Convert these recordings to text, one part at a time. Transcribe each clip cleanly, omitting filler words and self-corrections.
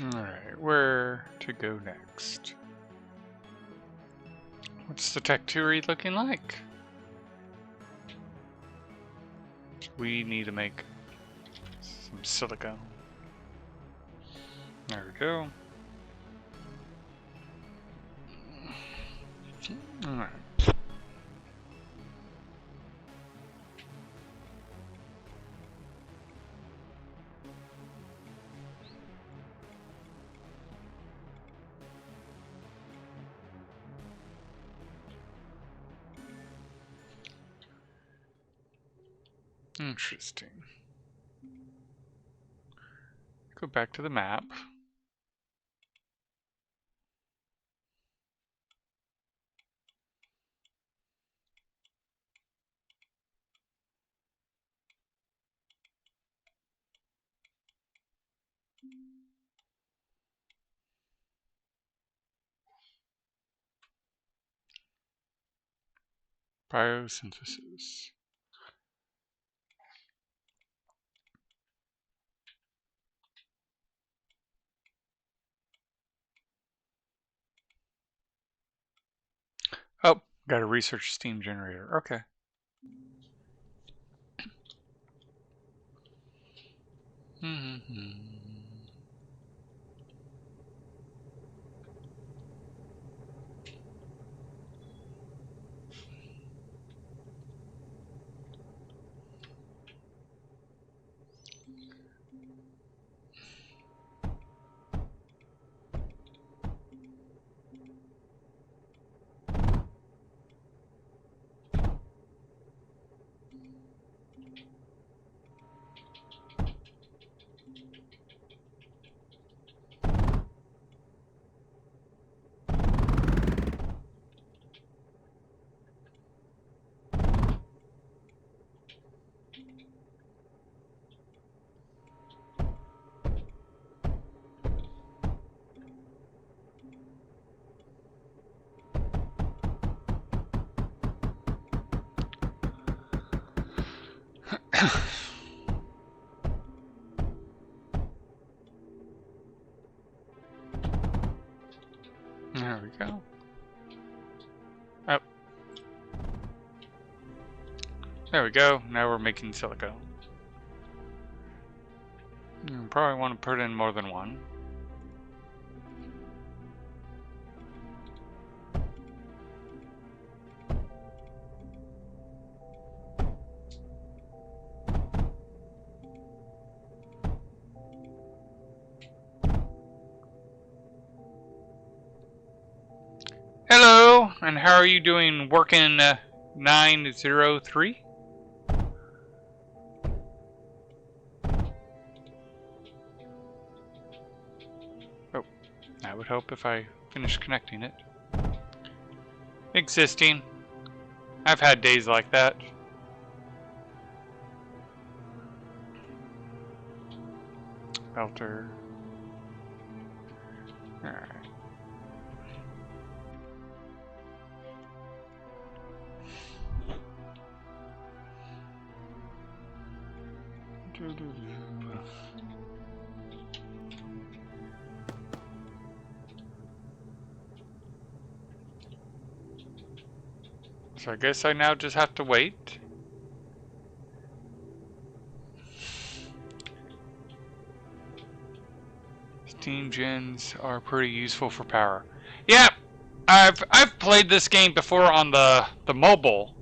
Alright, where to go next? What's the Tecturi looking like? We need to make some silicone. There we go. Alright. Interesting. Go back to the map. Biosynthesis. Oh, got a research steam generator. Okay. There we go. Oh. There we go. Now we're making silicone. You probably want to put in more than one. Hello, and how are you doing working 903? Oh, that would help if I finish connecting it. Existing. I've had days like that. Filter. Alright. So I guess I now just have to wait. Steam gens are pretty useful for power. Yeah, I've played this game before on the mobile,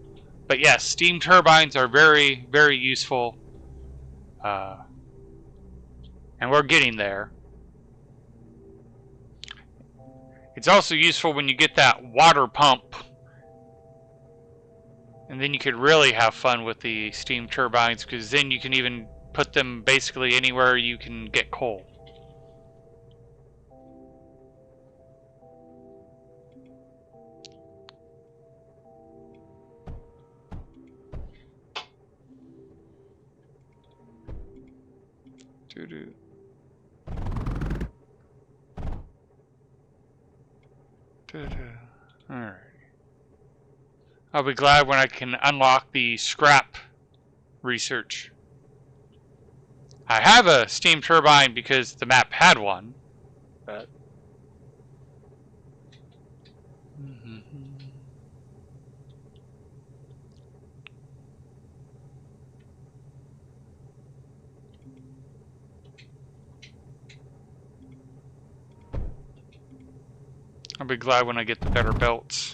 but yes, steam turbines are very useful. And we're getting there. It's also useful when you get that water pump. And then you could really have fun with the steam turbines, because then you can even put them basically anywhere you can get coal. Doo-doo. Alright. I'll be glad when I can unlock the scrap research. I have a steam turbine because the map had one, bad. Mm-hmm. I'll be glad when I get the better belts.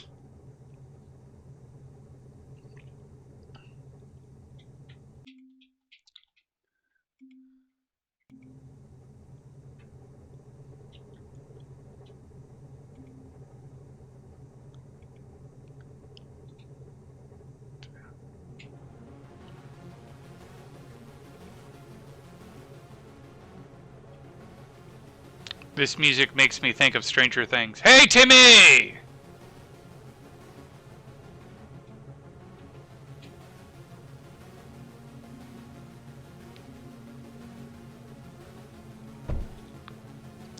This music makes me think of Stranger Things. Hey, Timmy!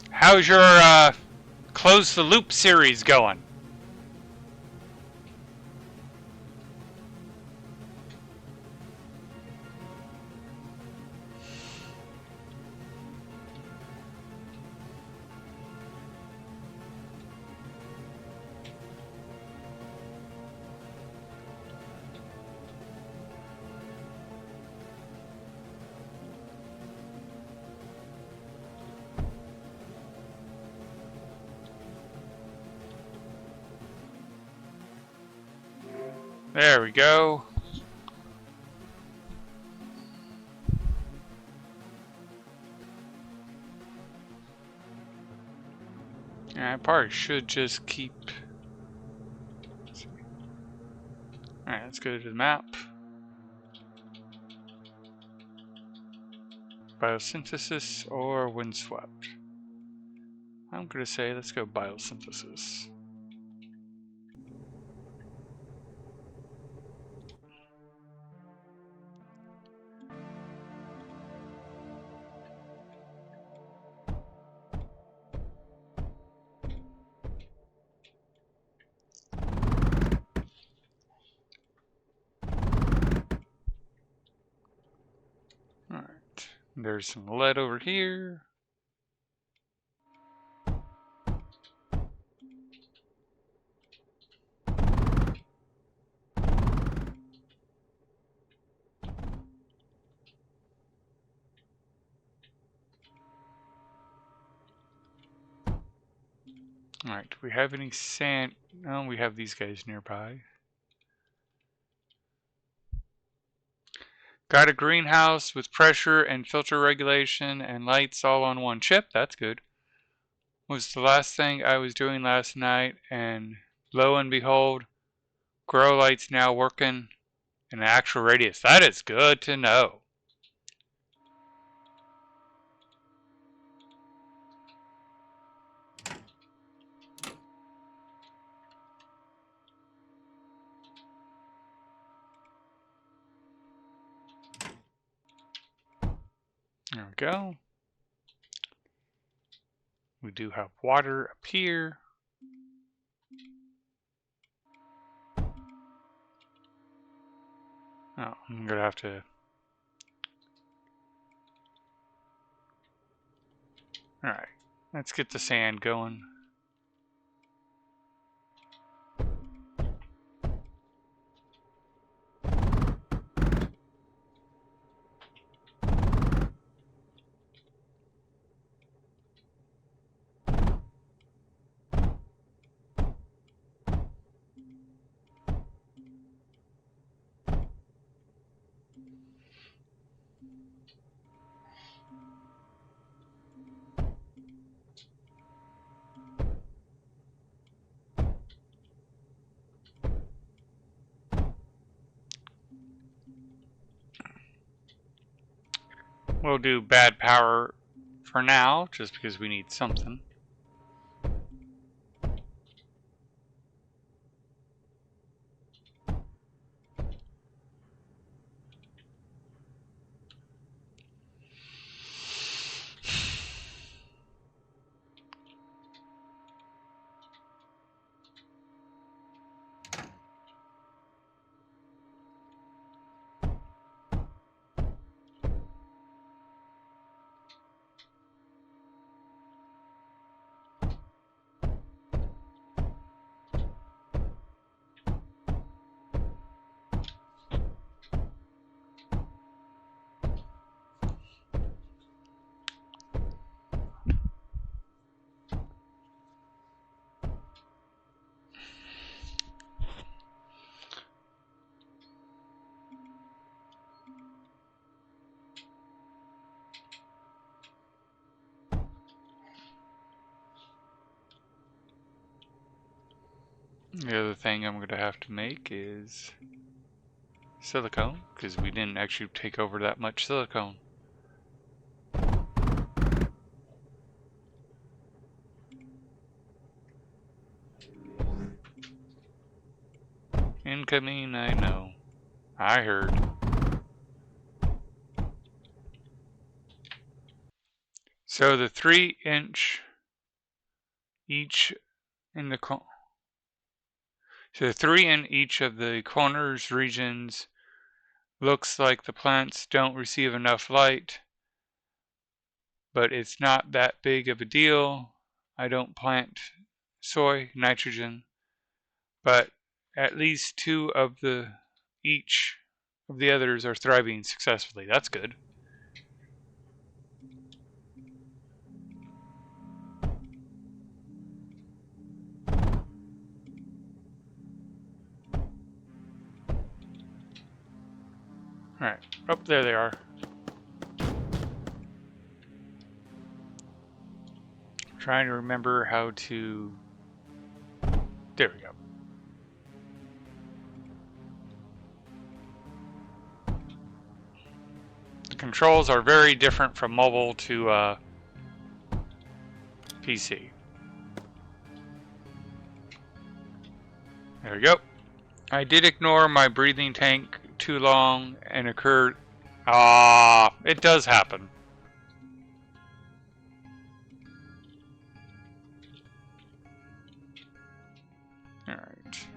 How's your Close the Loop series going? There we go. Yeah, I probably should just keep... Alright, let's go to the map. Biosynthesis or windswept? I'm gonna say let's go biosynthesis. Alright, there's some lead over here. Alright, do we have any sand? No, we have these guys nearby. Got a greenhouse with pressure and filter regulation and lights all on one chip. That's good. Was the last thing I was doing last night, and lo and behold, grow lights now working in the actual radius. That is good to know. There we go. We do have water up here. Oh, I'm gonna have to... Alright, let's get the sand going. We'll do bad power for now, just because we need something. The other thing I'm going to have to make is silicone, because we didn't actually take over that much silicone. Incoming, I know. I heard. So the 3-inch each in the so 3 in each of the corners regions looks like the plants don't receive enough light, but it's not that big of a deal. I don't plant soy, nitrogen, but at least 2 of each of the others are thriving successfully. That's good. Alright. Oh, there they are. Trying to remember how to... There we go. The controls are very different from mobile to PC. There we go. I did ignore my breathing tank too long and occurred... it does happen. Alright.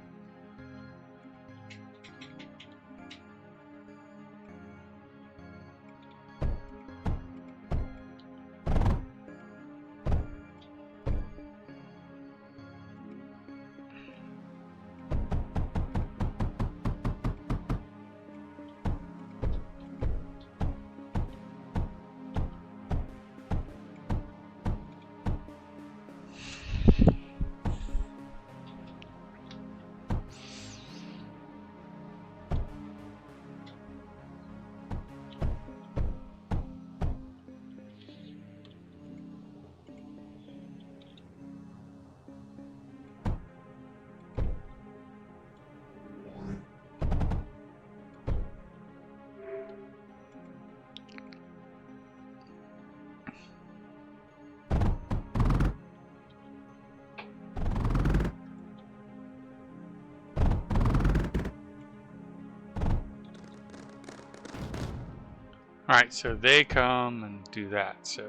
Alright, so they come and do that, so...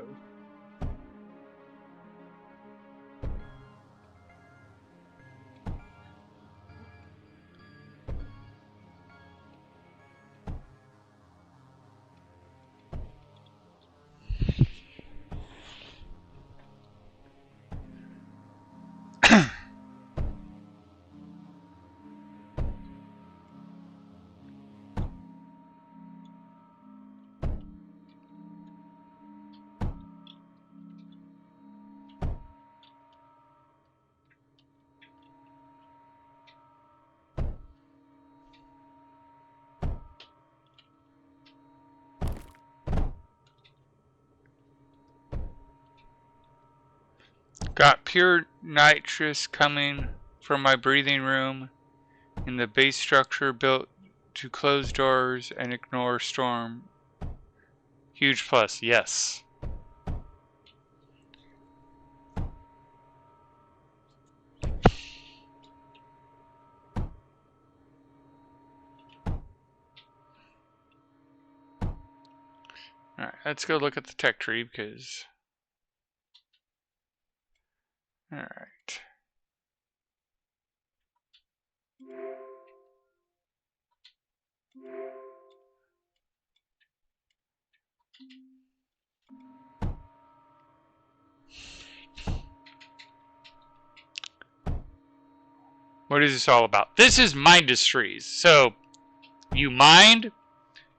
Got pure nitrous coming from my breathing room in the base structure built to close doors and ignore storm. Huge plus, yes. Alright, let's go look at the tech tree because... Alright. What is this all about? This is mindustries. So, you mind,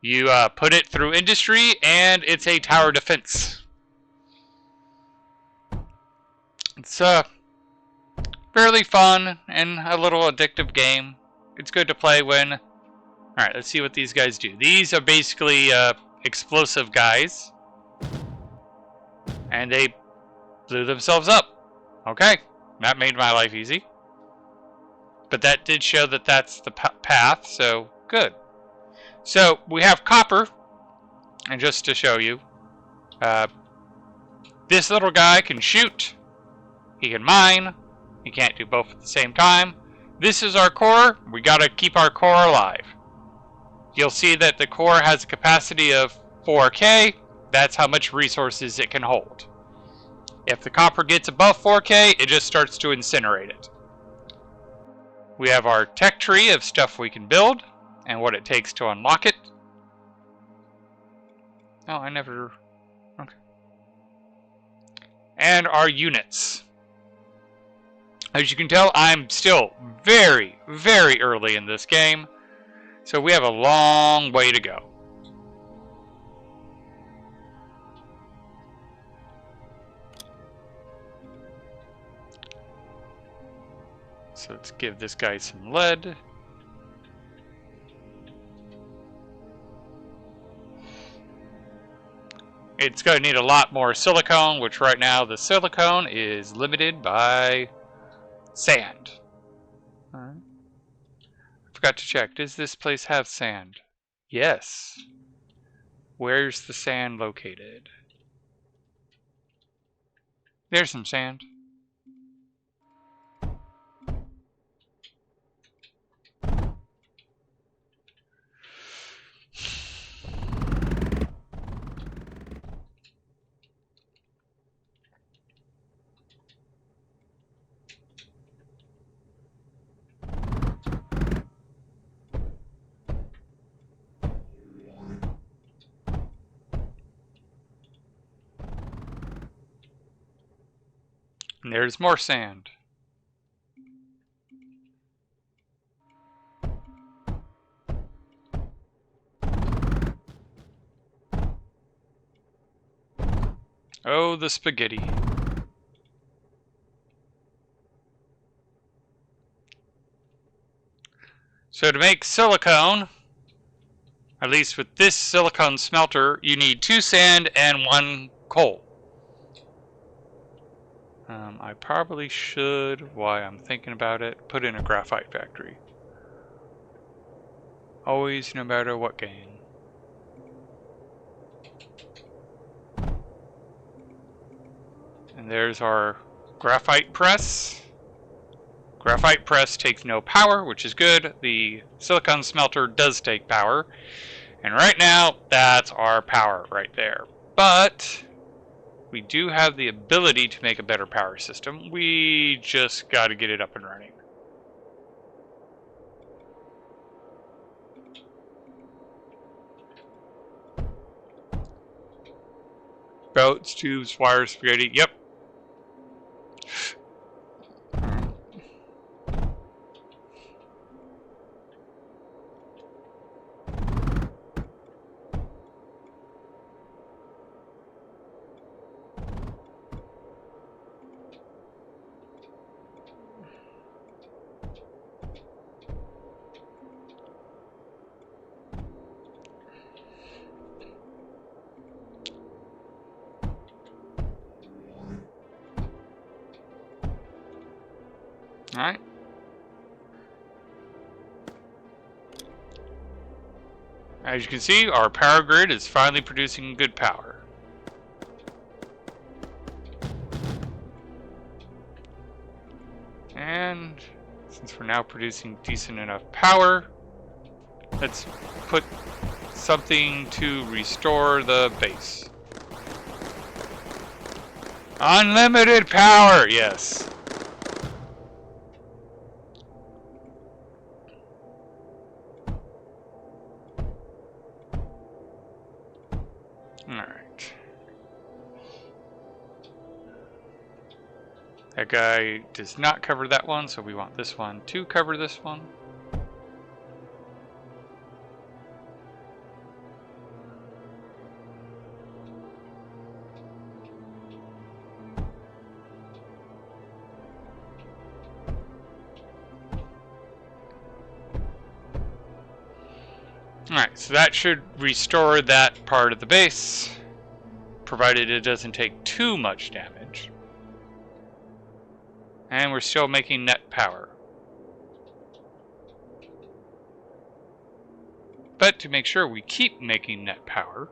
you put it through industry, and it's a tower defense. It's fairly fun and a little addictive game. It's good to play when... Alright, let's see what these guys do. These are basically explosive guys. And they blew themselves up. Okay, that made my life easy. But that did show that that's the path, so good. So we have copper, and just to show you, this little guy can shoot, he can mine, he can't do both at the same time. This is our core, we gotta keep our core alive. You'll see that the core has a capacity of 4K, that's how much resources it can hold. If the copper gets above 4K, it just starts to incinerate it. We have our tech tree of stuff we can build, and what it takes to unlock it. Oh, I never... Okay. And our units. As you can tell, I'm still very, very early in this game, so we have a long way to go. So let's give this guy some lead. It's going to need a lot more silicone, which right now the silicone is limited by sand. Alright. I forgot to check. Does this place have sand? Yes. Where's the sand located? There's some sand. And there's more sand. Oh, the spaghetti. So to make silicone, at least with this silicone smelter, you need 2 sand and 1 coal. I probably should, while I'm thinking about it, put in a graphite factory. Always, no matter what game. And there's our graphite press. Graphite press takes no power, which is good. The silicone smelter does take power. And right now, that's our power right there. But we do have the ability to make a better power system. We just got to get it up and running. Belts, tubes, wires, spaghetti. Yep. Alright. As you can see, our power grid is finally producing good power. And since we're now producing decent enough power, let's put something to restore the base. Unlimited power, yes. Alright. That guy does not cover that one, so we want this one to cover this one. Alright, so that should restore that part of the base, provided it doesn't take too much damage. And we're still making net power. But to make sure we keep making net power,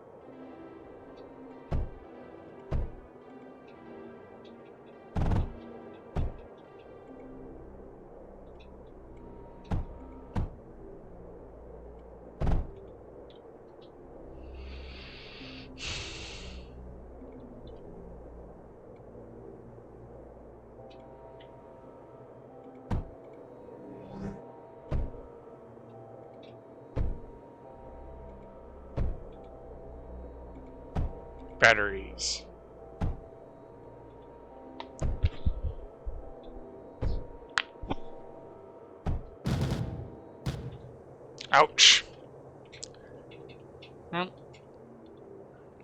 batteries. Ouch. Well,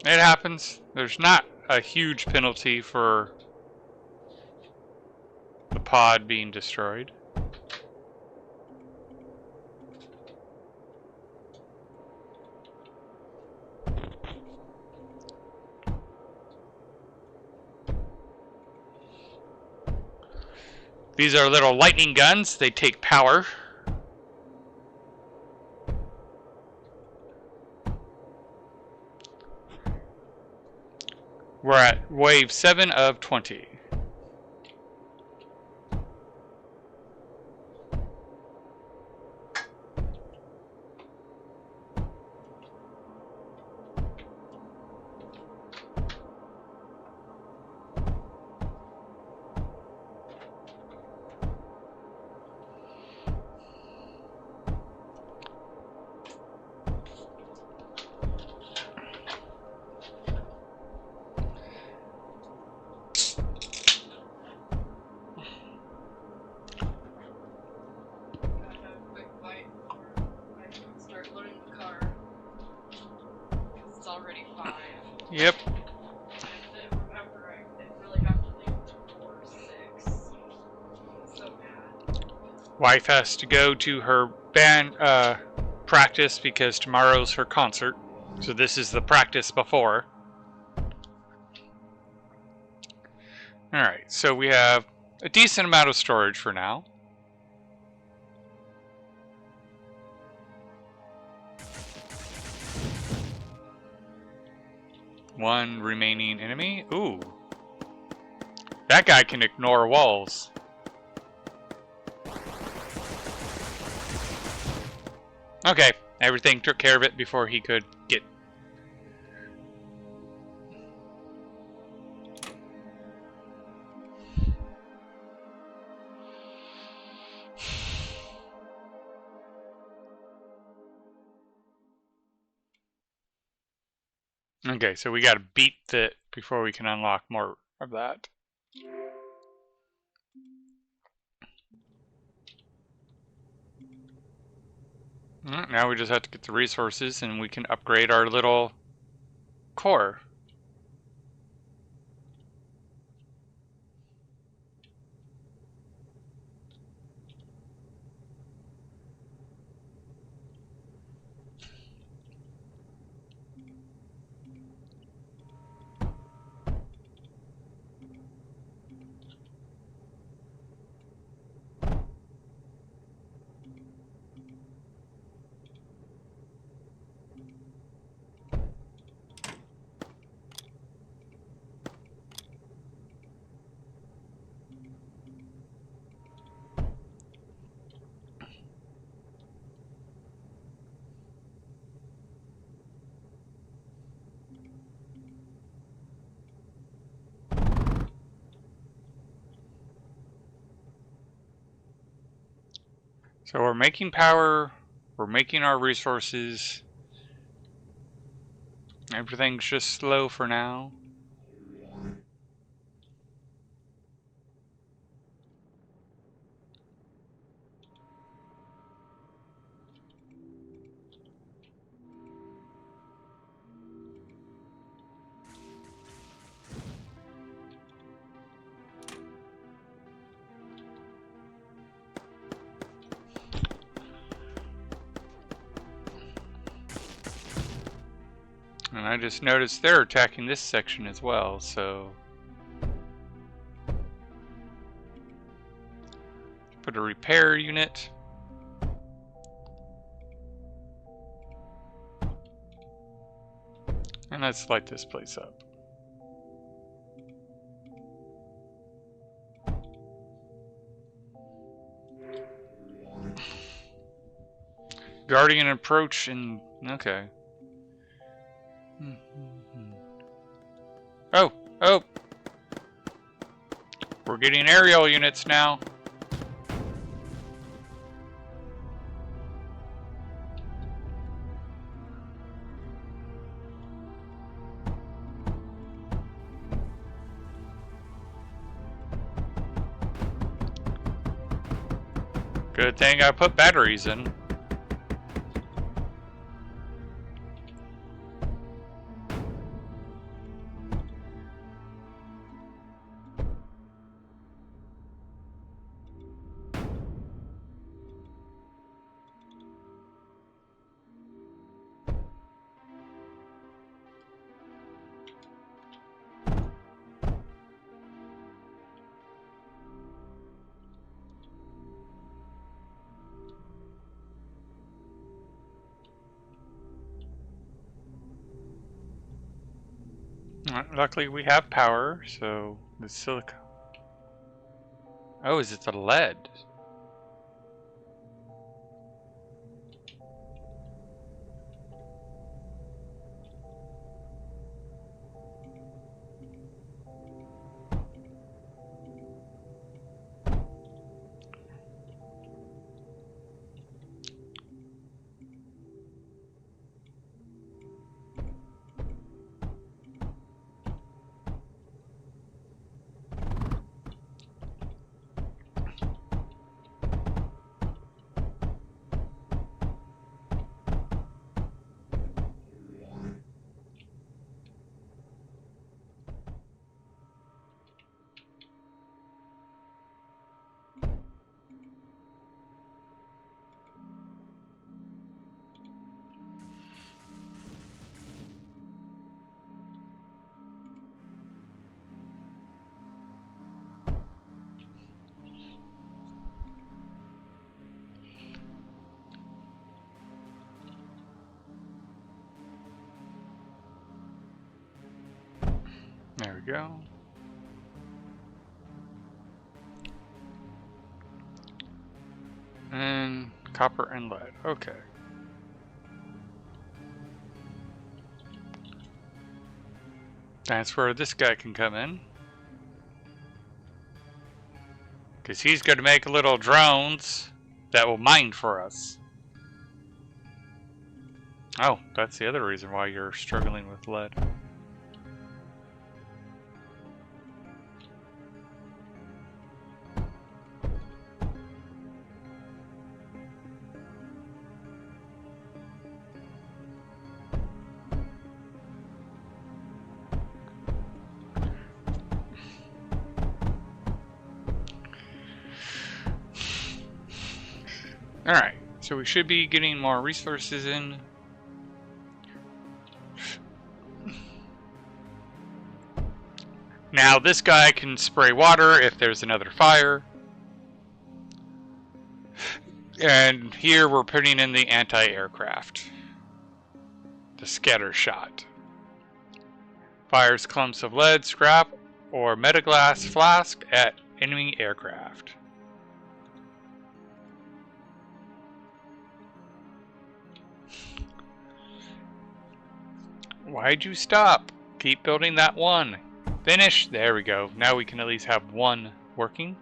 it happens. There's not a huge penalty for the pod being destroyed. These are little lightning guns. They take power. We're at wave 7 of 20. Yep. Wife has to go to her band practice because tomorrow's her concert. So this is the practice before. Alright, so we have a decent amount of storage for now. One remaining enemy. Ooh. That guy can ignore walls. Okay, everything took care of it before he could get. Okay, so we gotta beat it before we can unlock more of that. Now we just have to get the resources and we can upgrade our little core. So we're making power, we're making our resources. Everything's just slow for now. And I just noticed they're attacking this section as well, so put a repair unit. let's light this place up. Guardian approach and okay. Oh, oh. We're getting aerial units now. Good thing I put batteries in. Luckily we have power, so the silicon. Oh, is it the lead? There we go. And copper and lead. Okay. That's where this guy can come in. Because he's going to make little drones that will mine for us. Oh, that's the other reason why you're struggling with lead. Alright, so we should be getting more resources in. Now this guy can spray water if there's another fire. And here we're putting in the anti-aircraft. The scatter shot. Fires clumps of lead, scrap, or metaglass flask at enemy aircraft. Why'd you stop? Keep building that one. Finish. There we go. Now we can at least have one working.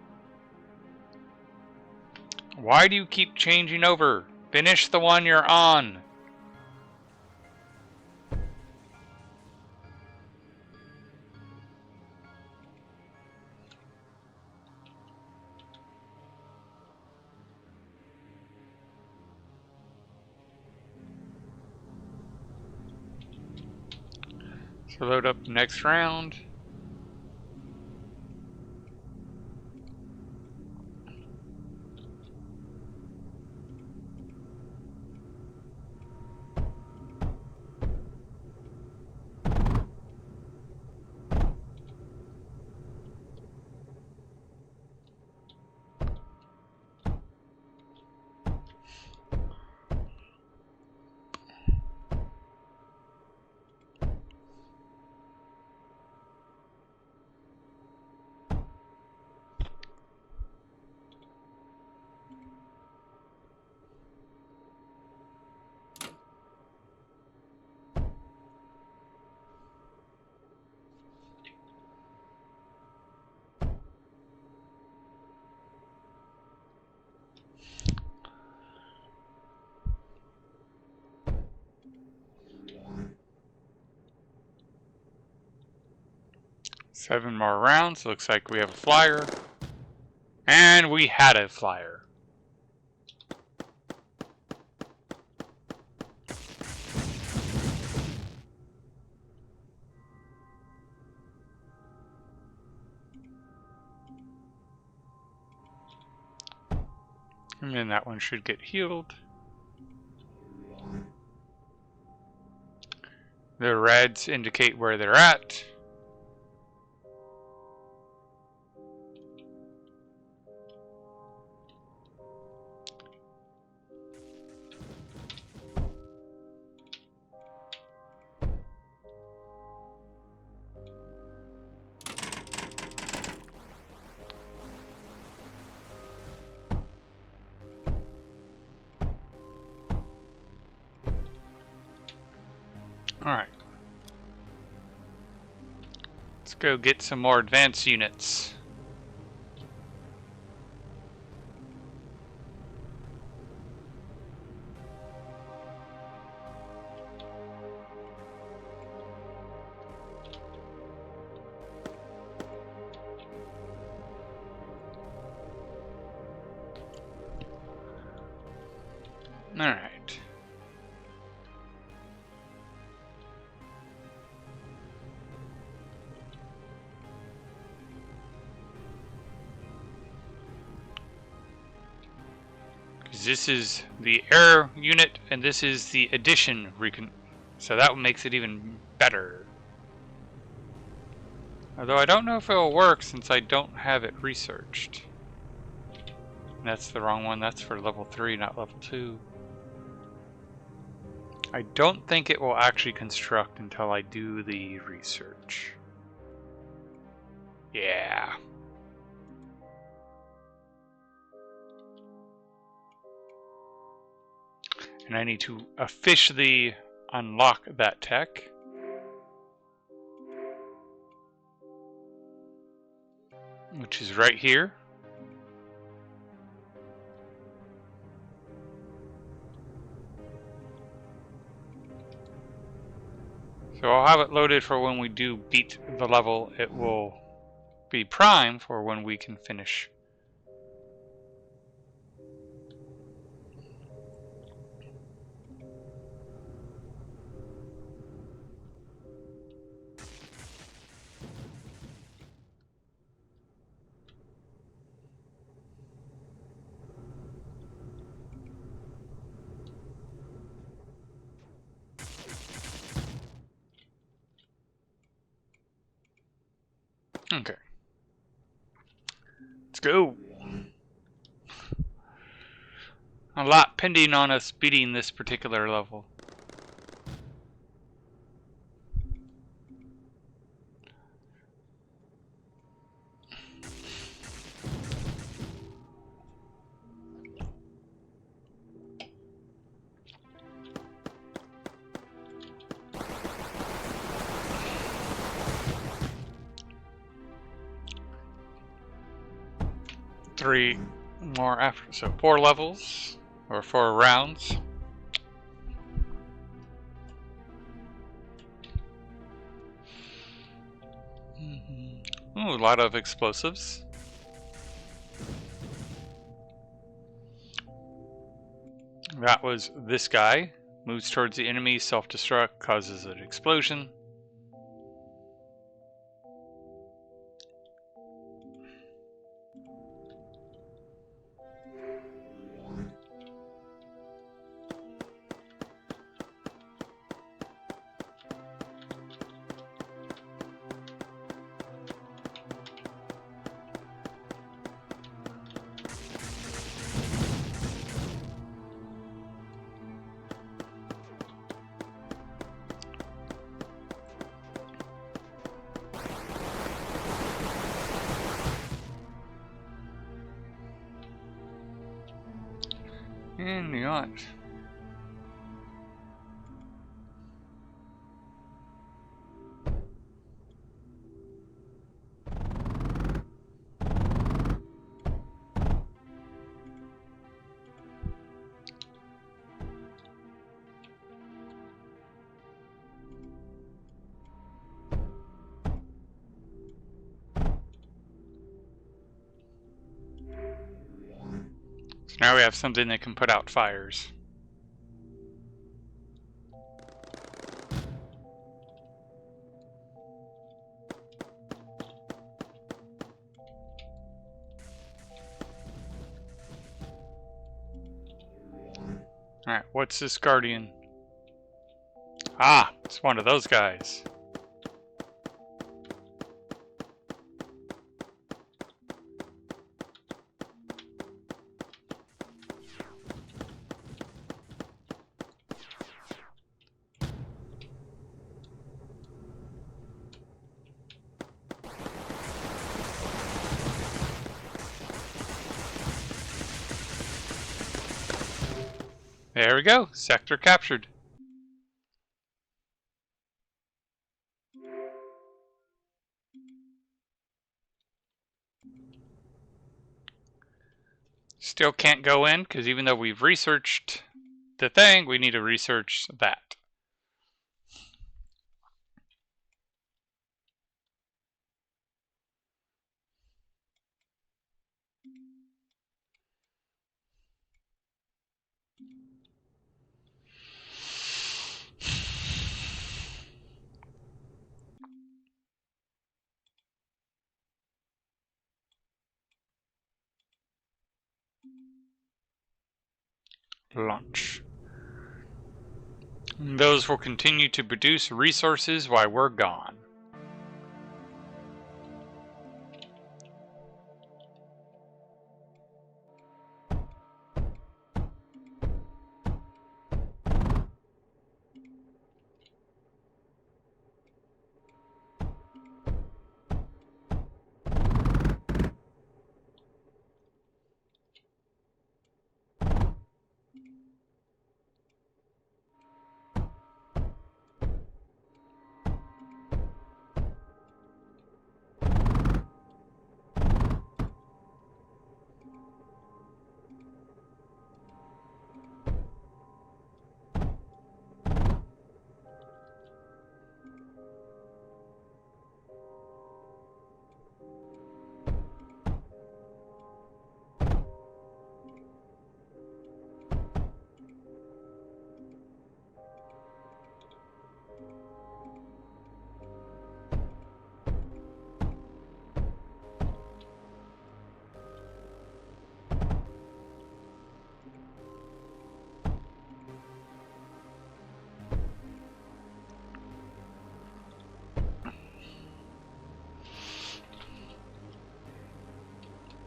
Why do you keep changing over? Finish the one you're on. So load up the next round. 7 more rounds. Looks like we have a flyer. And we had a flyer. And then that one should get healed. The reds indicate where they're at. Alright. Let's go get some more advanced units. Alright. This is the air unit, and this is the addition recon. So that makes it even better. Although I don't know if it'll work since I don't have it researched. That's the wrong one. That's for level 3, not level 2. I don't think it will actually construct until I do the research. Yeah. And I need to officially unlock that tech. Which is right here. So I'll have it loaded for when we do beat the level. It will be prime for when we can finish. Okay. Let's go. A lot pending on us beating this particular level. Three more after, so 4 levels, or 4 rounds. Ooh, a lot of explosives. That was this guy. Moves towards the enemy, self-destruct, causes an explosion. And beyond. Now we have something that can put out fires. Alright, what's this guardian? Ah, it's one of those guys. There we go, sector captured. Still can't go in, because even though we've researched the thing, we need to research that. Launch. Those will continue to produce resources while we're gone.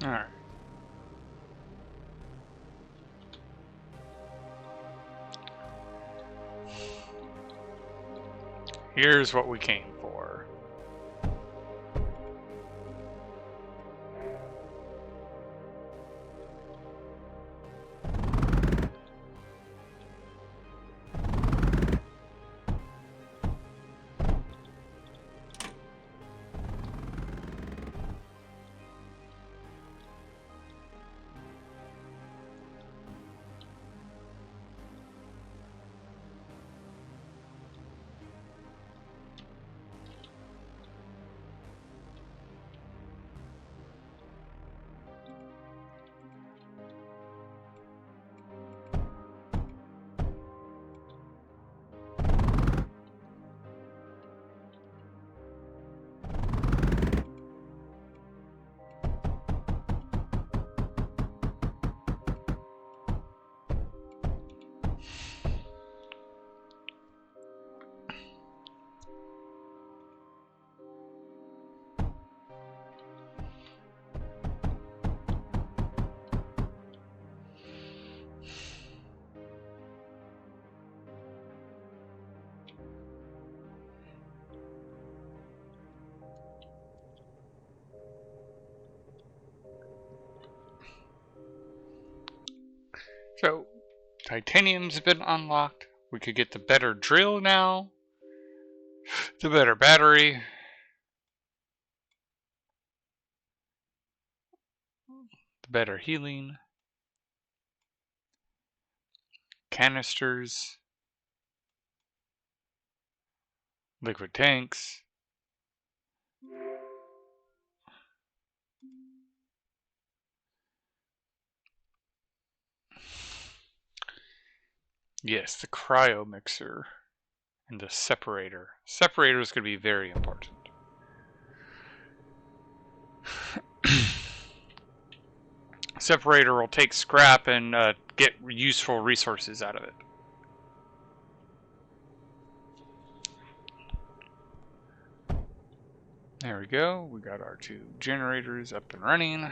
Alright. Here's what we came for. So, titanium's been unlocked. We could get the better drill now. The better battery. The better healing. Canisters. Liquid tanks. Yes, the cryo mixer and the separator. Separator is going to be very important. Separator will take scrap and get useful resources out of it. There we go. We got our 2 generators up and running.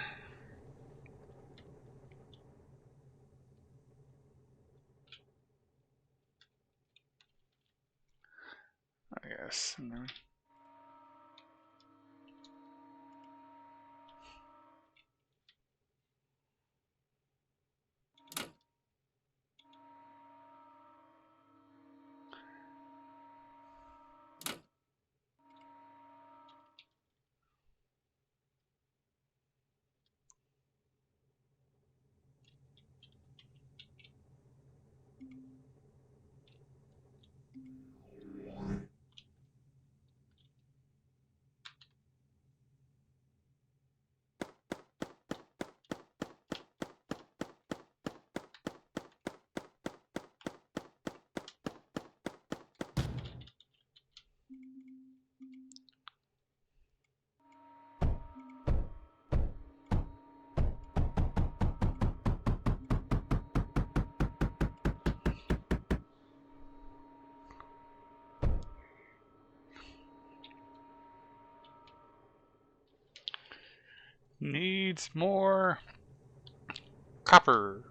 I guess. Needs more copper.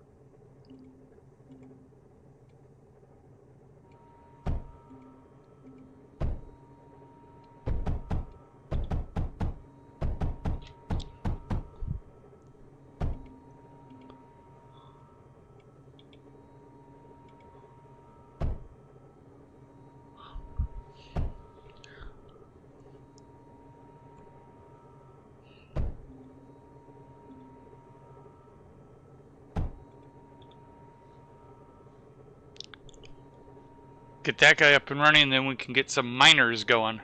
Get that guy up and running, and then we can get some miners going.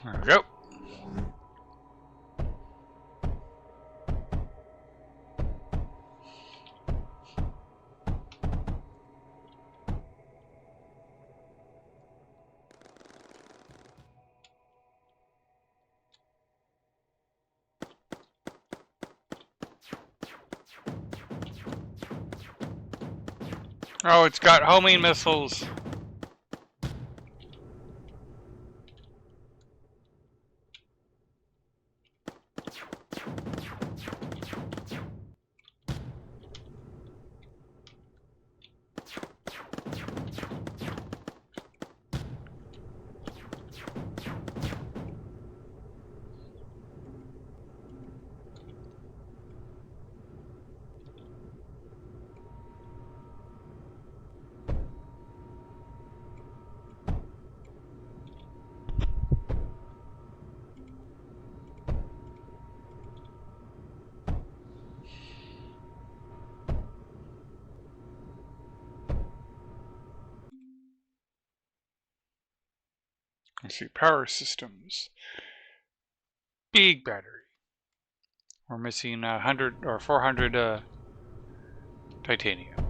There we go. Oh, it's got homing missiles. Let's see, power systems. Big battery. We're missing 100 or 400 titanium.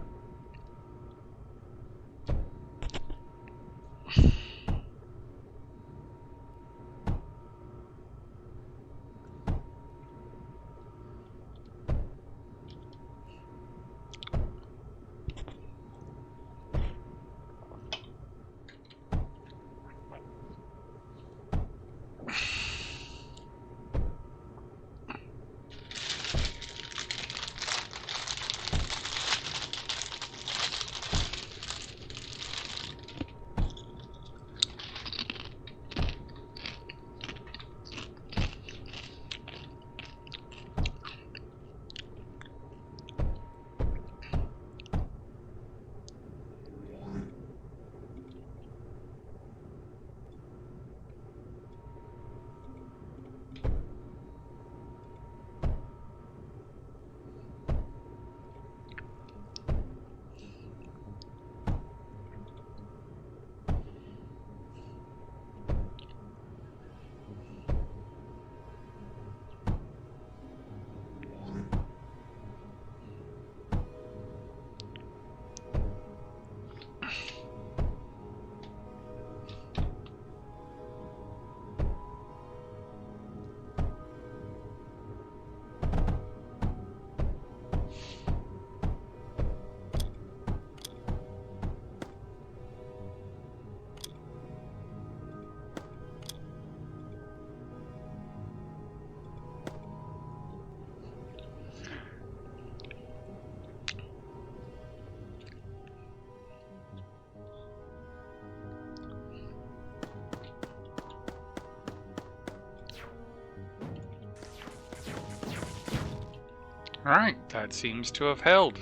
Alright, that seems to have held.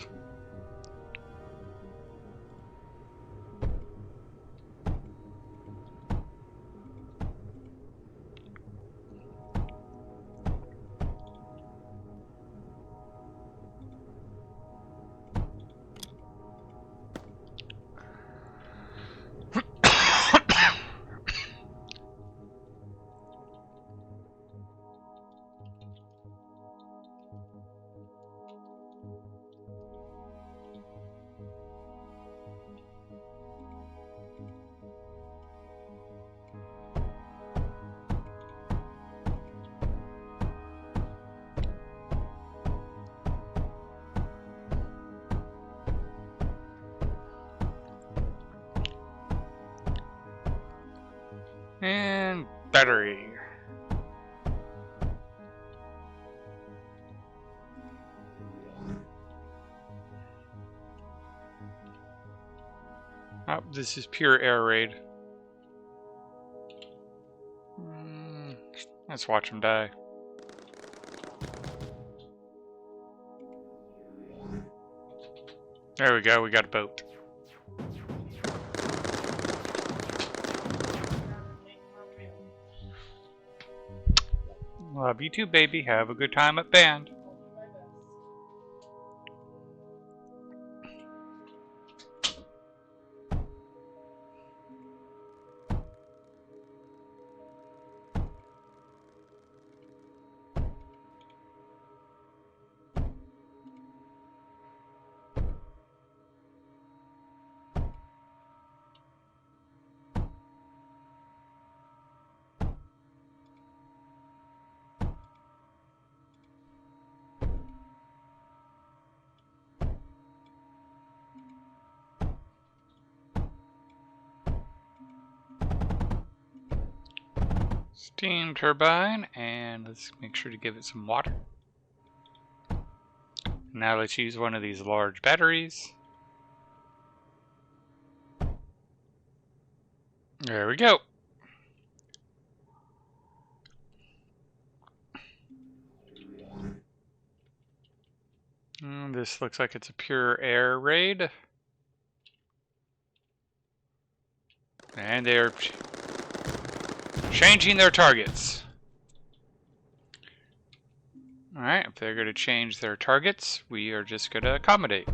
And battery. Oh, this is pure air raid. Let's watch him die. There we go, we got a boat. Love you too, baby. Have a good time at band. Steam turbine, and let's make sure to give it some water. Now let's use one of these large batteries. There we go. This looks like it's a pure air raid. And they're changing their targets. Alright, if they're going to change their targets, we are just going to accommodate.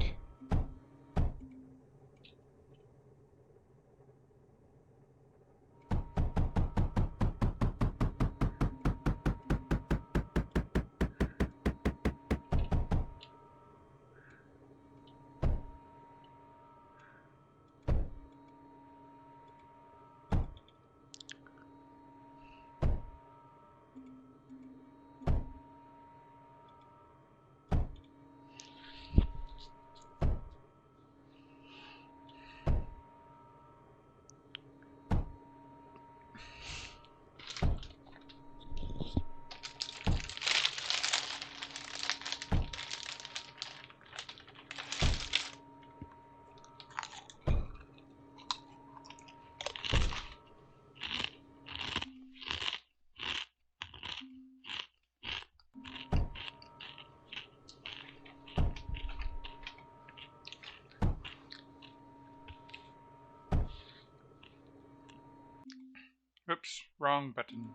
Oops, wrong button.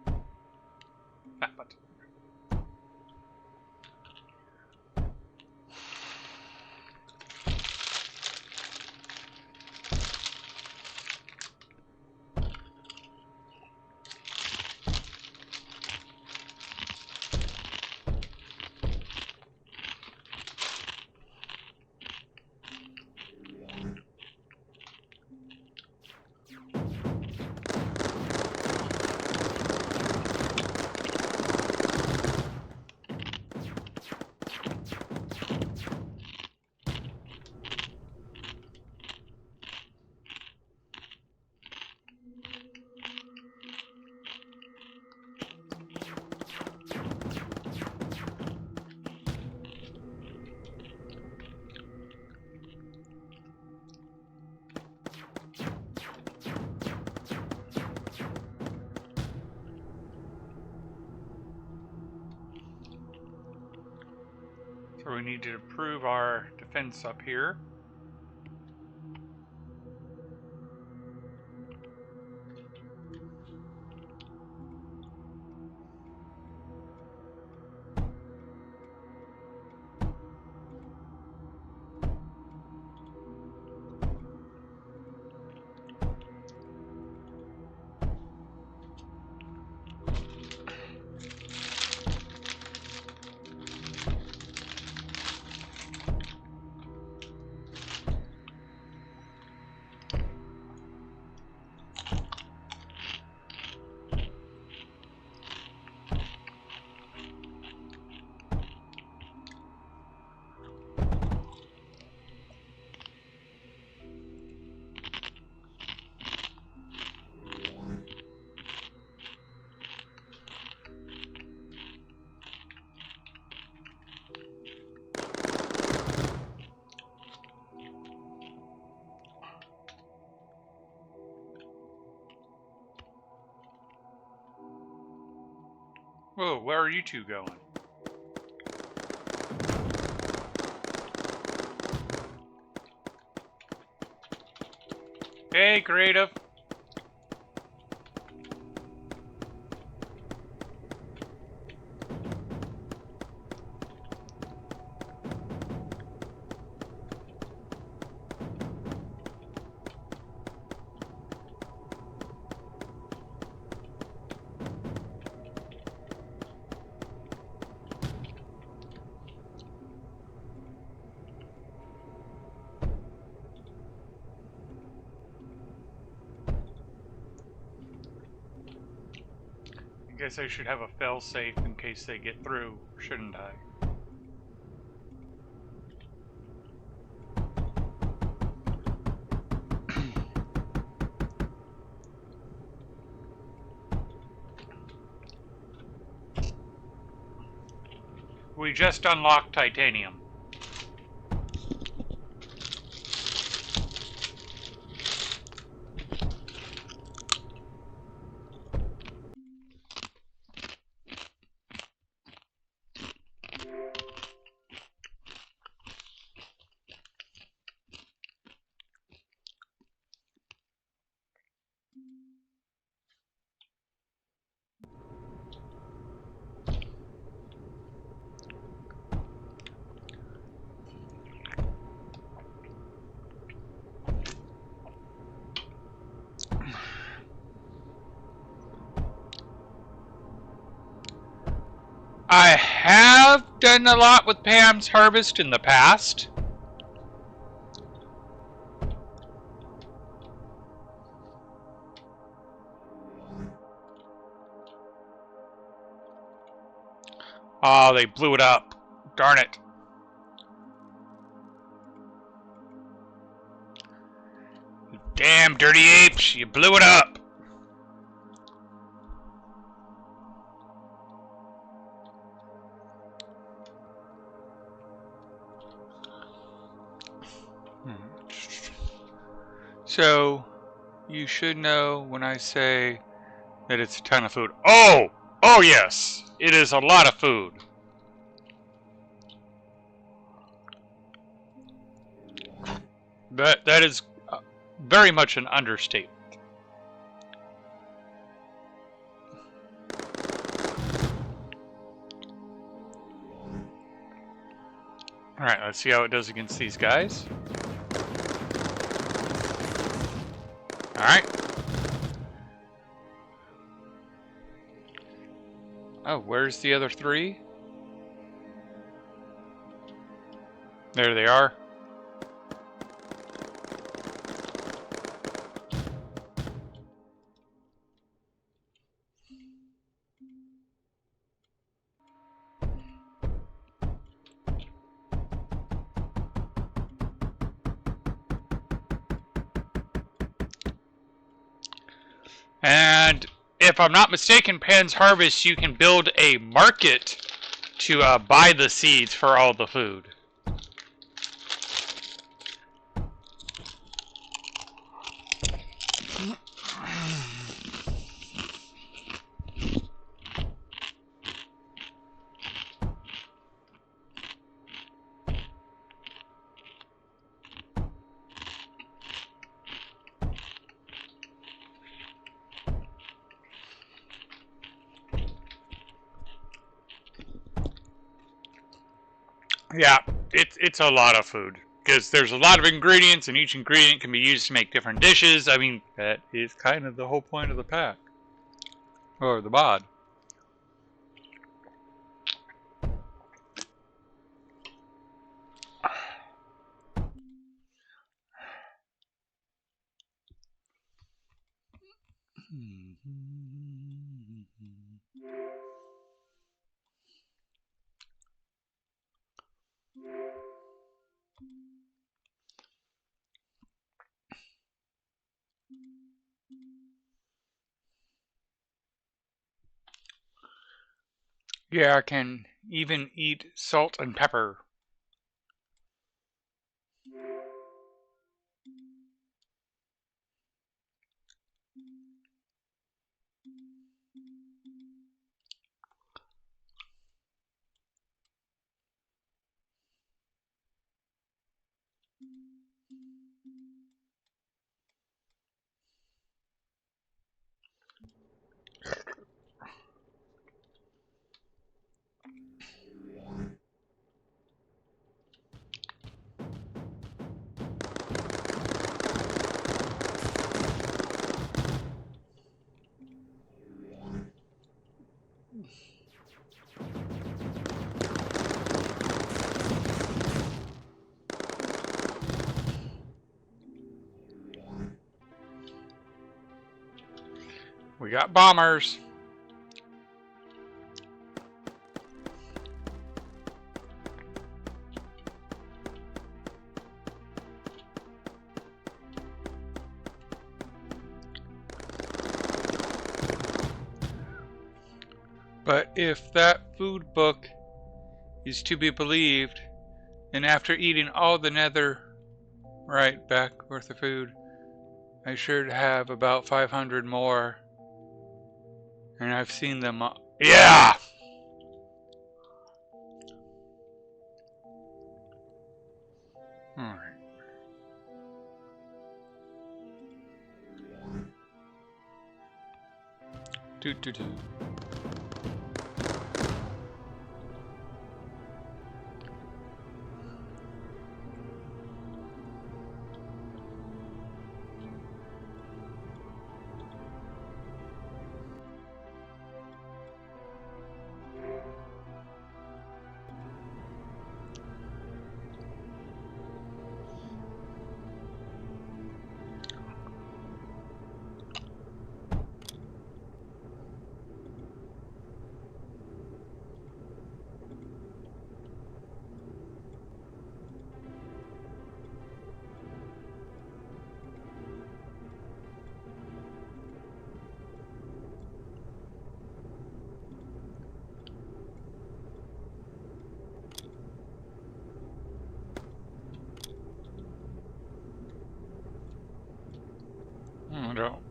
That button. So we need to improve our defense up here. Whoa, where are you two going? Hey, creative. I guess I should have a fail-safe in case they get through, shouldn't I? We just unlocked titanium. I have done a lot with Pam's Harvest in the past. Oh, they blew it up. Darn it. Damn dirty apes, you blew it up. So, you should know when I say that it's a ton of food. Oh! Oh yes! It is a lot of food. That is very much an understatement. Alright, let's see how it does against these guys. Alright. Oh, where's the other three? There they are. And if I'm not mistaken, Pan's Harvest, you can build a market to buy the seeds for all the food. Yeah, it's a lot of food. Because there's a lot of ingredients, and each ingredient can be used to make different dishes. I mean, that is kind of the whole point of the pack. Or the mod. Yeah, I can even eat salt and pepper. We got bombers. But if that food book is to be believed, and after eating all the nether right back worth of food, I should have about 500 more. And I've seen them all. Yeah! Alright. Do. I don't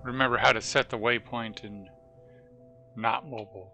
remember how to set the waypoint in not mobile.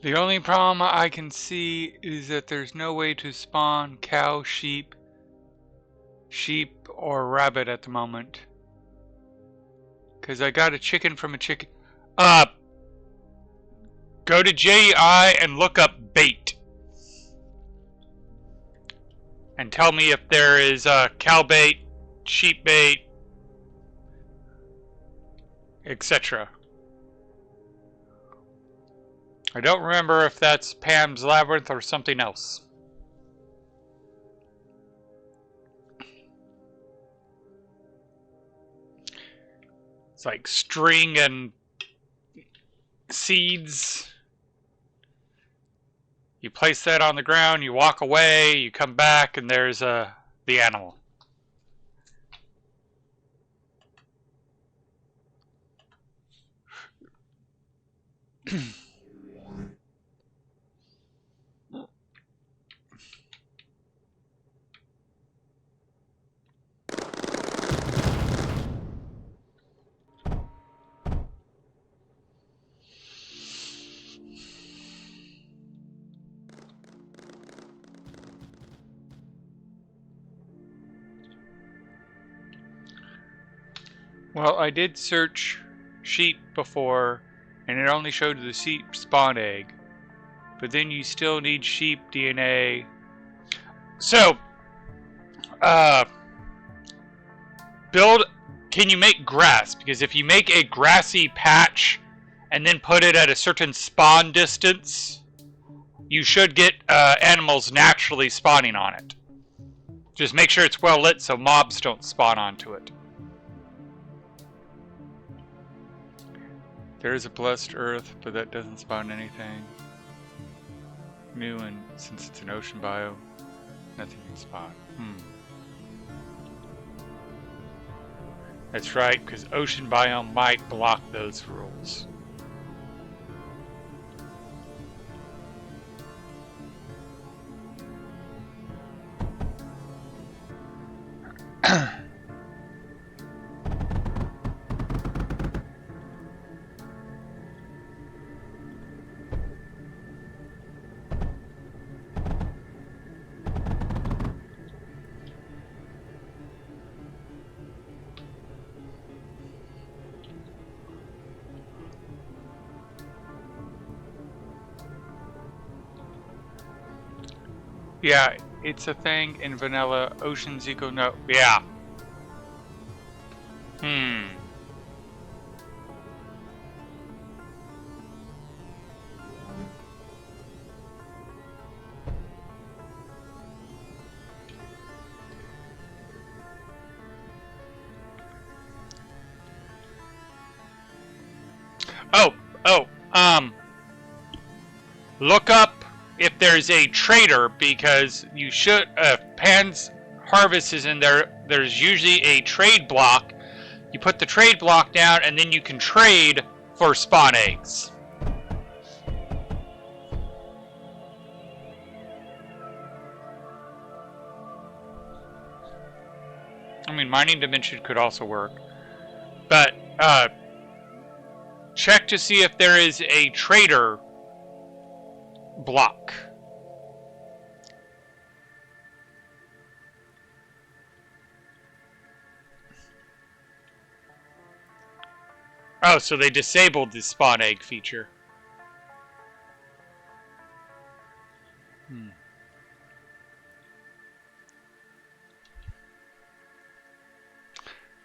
The only problem I can see is that there's no way to spawn cow, sheep, or rabbit at the moment. Because I got a chicken from a chicken. Go to JI and look up bait. And tell me if there is cow bait, sheep bait, etc. I don't remember if that's Pam's Labyrinth or something else. It's like string and seeds. You place that on the ground, you walk away, you come back, and there's the animal. Well, I did search sheep before, and it only showed the sheep spawn egg. But then you still need sheep DNA. So, build. Can you make grass? Because if you make a grassy patch and then put it at a certain spawn distance, you should get animals naturally spawning on it. Just make sure it's well lit so mobs don't spawn onto it. There is a blessed earth, but that doesn't spawn anything new, and since it's an ocean bio, nothing can spawn. That's right, because ocean biome might block those rules. Yeah, it's a thing in vanilla. Oceans equal no. Yeah. Look up if there's a trader, because you should, Pan's Harvest is in there. There's usually a trade block. You put the trade block down, and then you can trade for spawn eggs. I mean, Mining Dimension could also work. But, check to see if there is a trader block. Oh, so they disabled the spawn egg feature.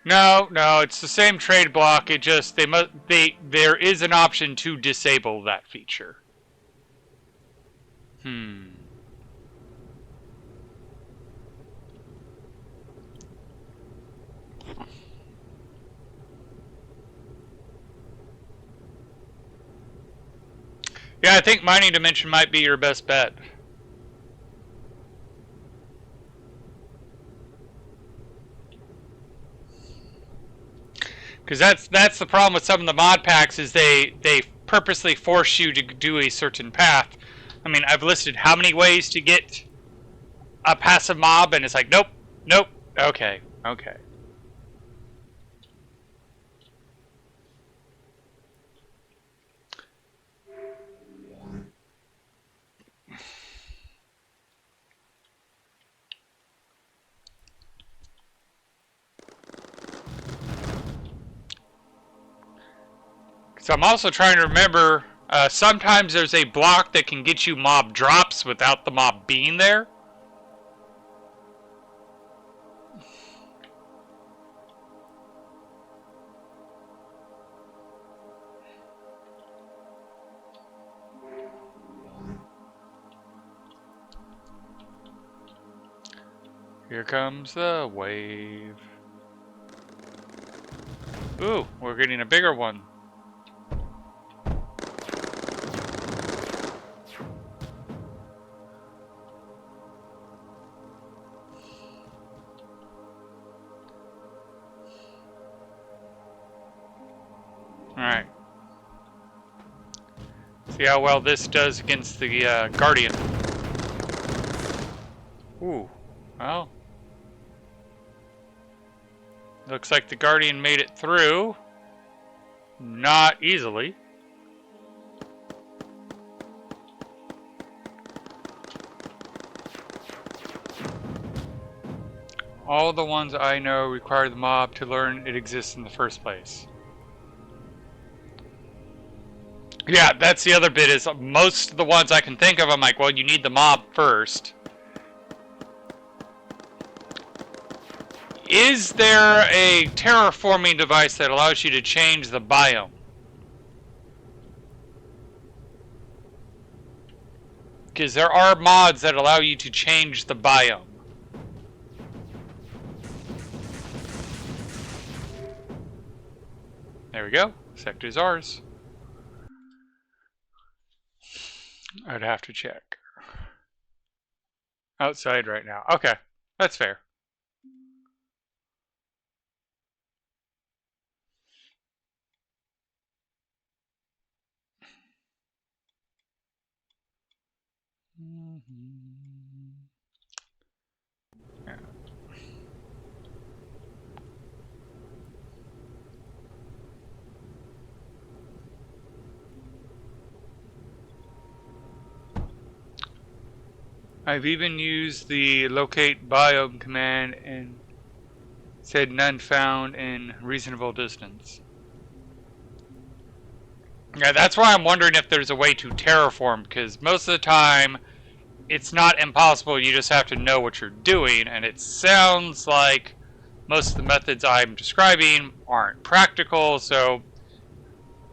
No, it's the same trade block. It just there is an option to disable that feature. Yeah, I think Mining Dimension might be your best bet. Because that's the problem with some of the mod packs, is they purposely force you to do a certain path. I mean, I've listed how many ways to get a passive mob, and it's like, nope, okay. So I'm also trying to remember, sometimes there's a block that can get you mob drops without the mob being there. Here comes the wave. Ooh, we're getting a bigger one. Alright. See how well this does against the Guardian. Ooh, well. Looks like the Guardian made it through. Not easily. All the ones I know require the mob to learn it exists in the first place. Yeah, that's the other bit, is most of the ones I can think of, I'm like, well, you need the mob first. Is there a terraforming device that allows you to change the biome? Because there are mods that allow you to change the biome. There we go. Sector's ours. I'd have to check. Outside right now. Okay, that's fair. Yeah. I've even used the locate biome command and said none found in reasonable distance. Yeah, that's why I'm wondering if there's a way to terraform, because most of the time it's not impossible, you just have to know what you're doing, and it sounds like most of the methods I'm describing aren't practical, so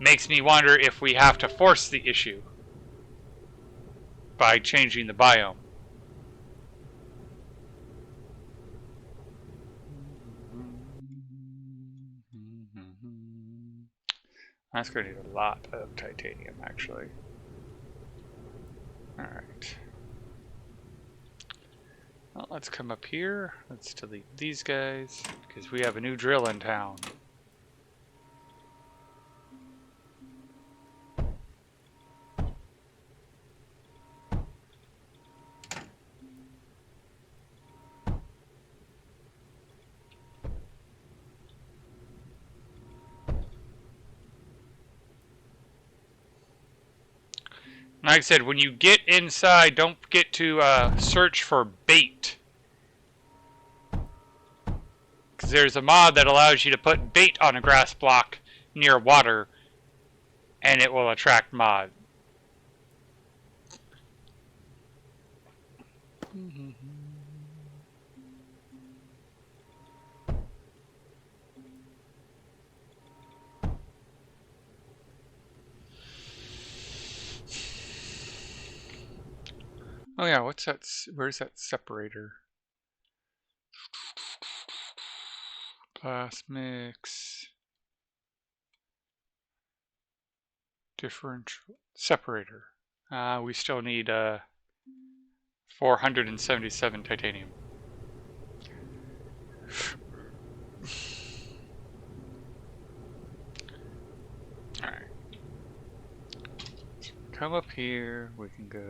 makes me wonder if we have to force the issue by changing the biome. That's going to need a lot of titanium, actually. Alright. Well, let's come up here. Let's delete these guys, because we have a new drill in town. Like I said, when you get inside, don't forget to search for bait. Because there's a mod that allows you to put bait on a grass block near water, and it will attract mod. Oh yeah, what's that? Where's that separator? Glass mix. Differential. Separator. We still need 477 titanium. Alright. Come up here, we can go.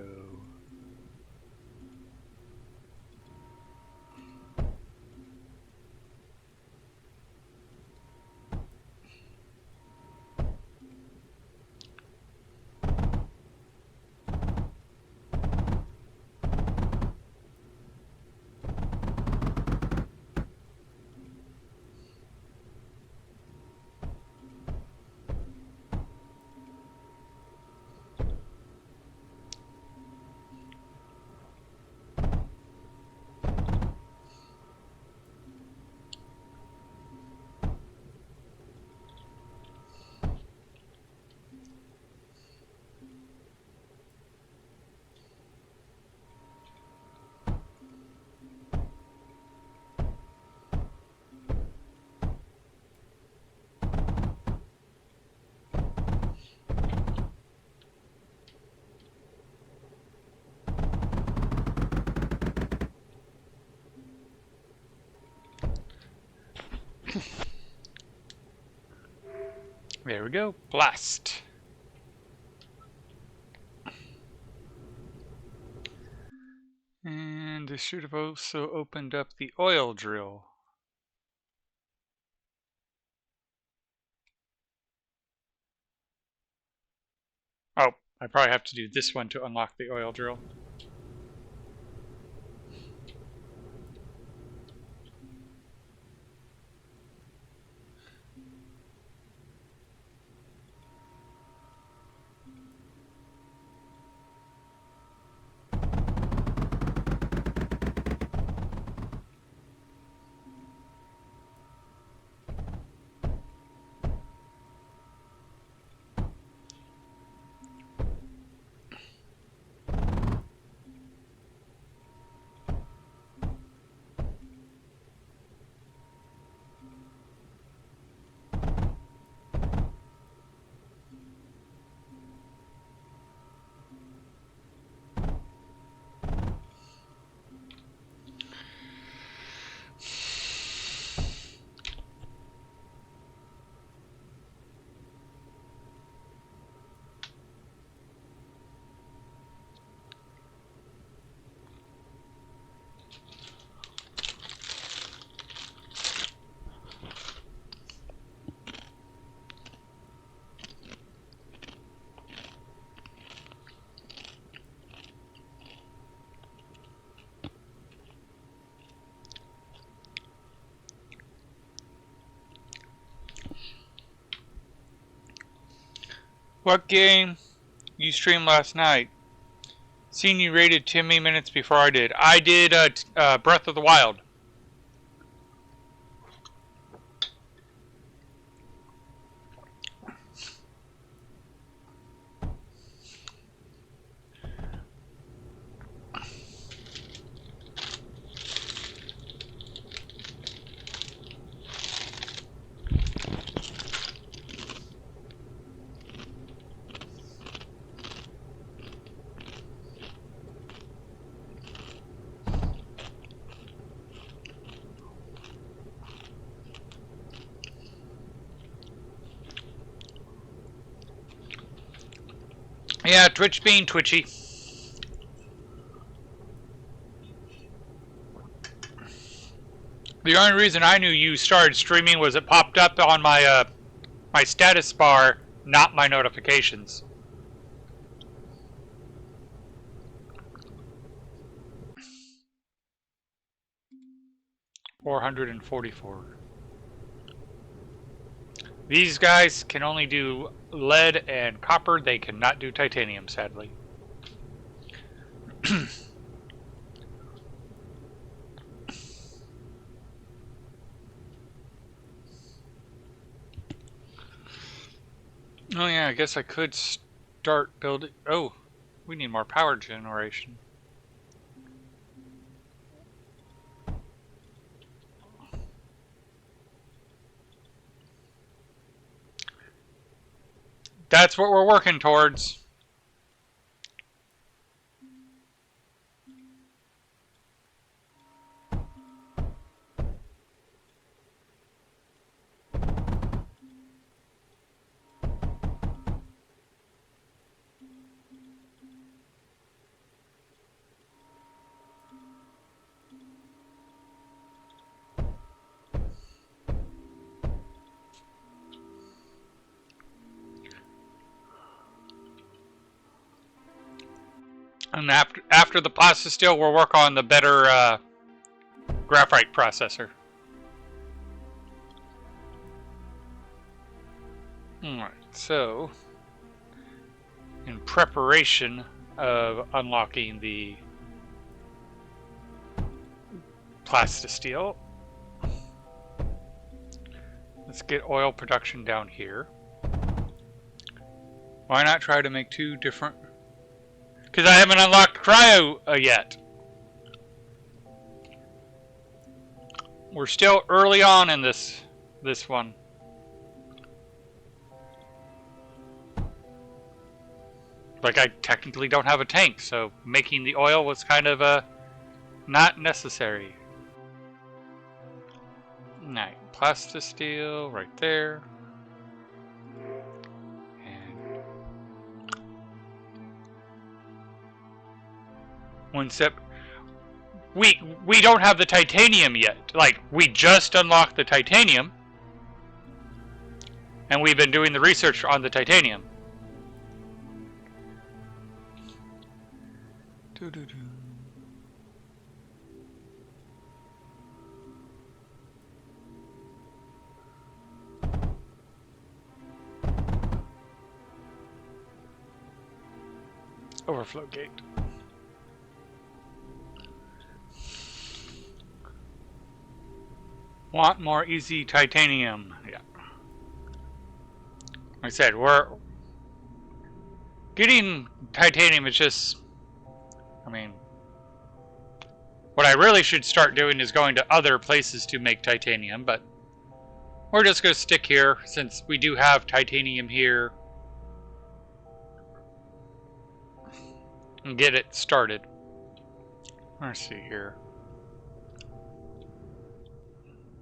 There we go. Blast. This should have also opened up the oil drill. Oh, I probably have to do this one to unlock the oil drill. What game you streamed last night? Seen you rated 10 minutes before I did. I did Breath of the Wild. Yeah, Twitch being twitchy. The only reason I knew you started streaming was it popped up on my my status bar, not my notifications. $444. These guys can only do lead and copper. They cannot do titanium, sadly. Oh yeah, I guess I could start building. Oh, we need more power generation. That's what we're working towards. And after the plasma steel, we'll work on the better graphite processor. Alright, so in preparation of unlocking the plastisteel, let's get oil production down here. Why not try to make two different? Because I haven't unlocked cryo yet. We're still early on in this one. Like, I technically don't have a tank, so making the oil was kind of not necessary. Alright, plastisteel right there. And one step. we don't have the titanium yet. Like, we just unlocked the titanium, and we've been doing the research on the titanium. Overflow gate. Want more easy titanium. Yeah. Like I said, we're getting titanium is just, I mean, what I really should start doing is going to other places to make titanium, but we're just going to stick here since we do have titanium here and get it started. Let's see here.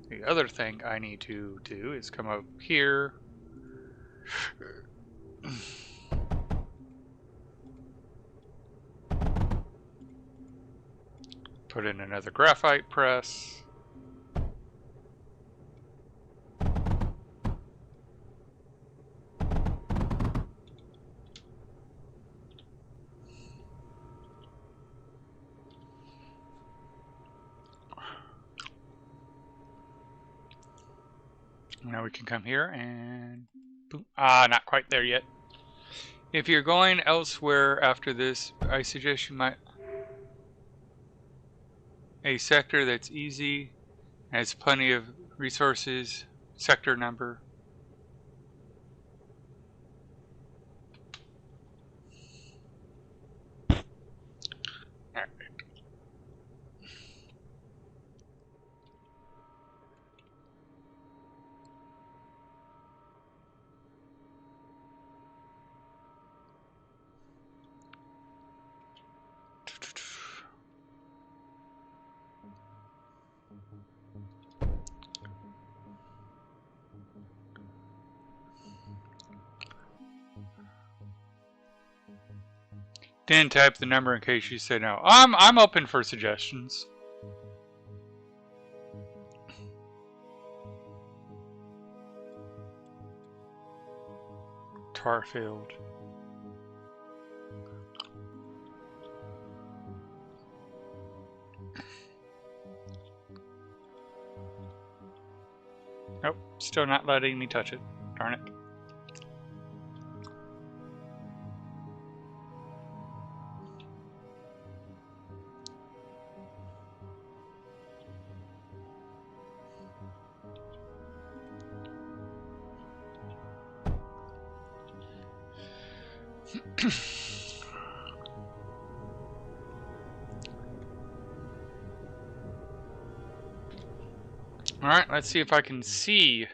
The other thing I need to do is come up here. Put in another graphite press. Now we can come here and boom. Ah, not quite there yet. If you're going elsewhere after this, I suggest you might a sector that's easy, has plenty of resources, sector number. Didn't type the number in case you said no. I'm open for suggestions. Tarfield. Nope, still not letting me touch it. Darn it. Alright, let's see if I can see.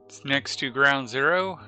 It's next to ground zero.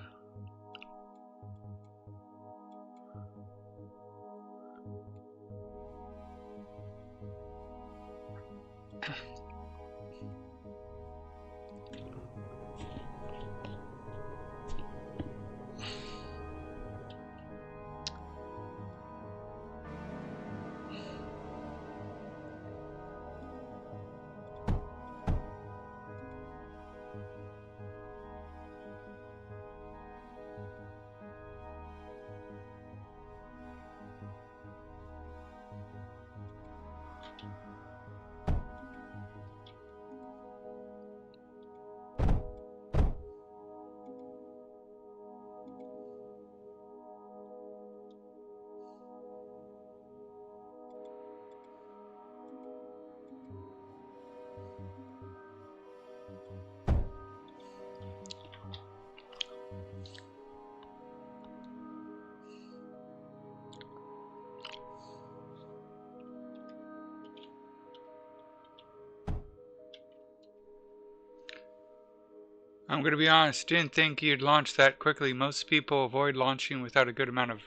I'm going to be honest, didn't think you'd launch that quickly. Most people avoid launching without a good amount of...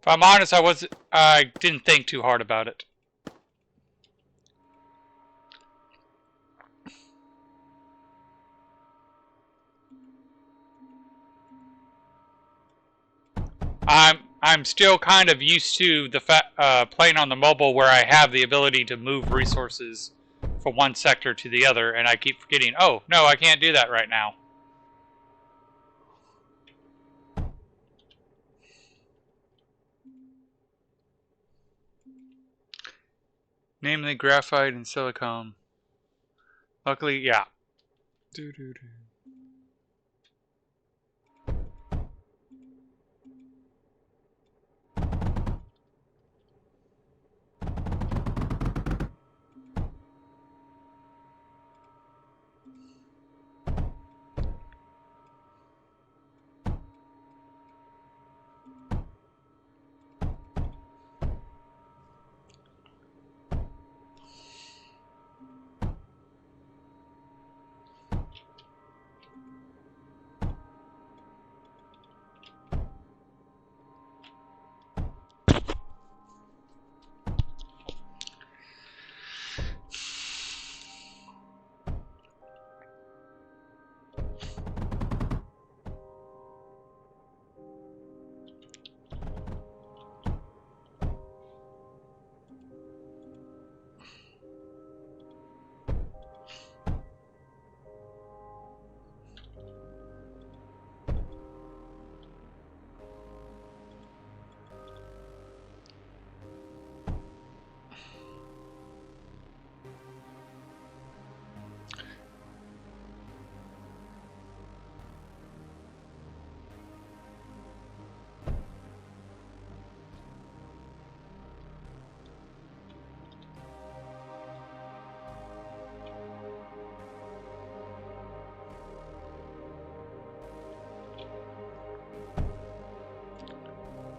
If I'm honest, I didn't think too hard about it. I'm still kind of used to the playing on the mobile where I have the ability to move resources from one sector to the other, and I keep forgetting, oh, no, I can't do that right now. Namely, graphite and silicone. Luckily, yeah.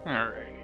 Alrighty.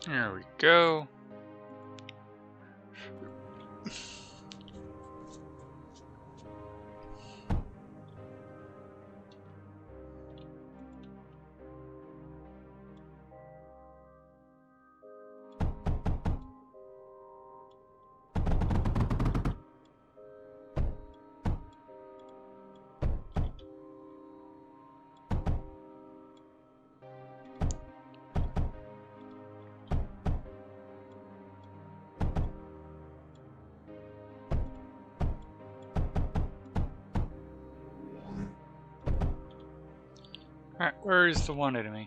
There we go. Alright, where is the one enemy?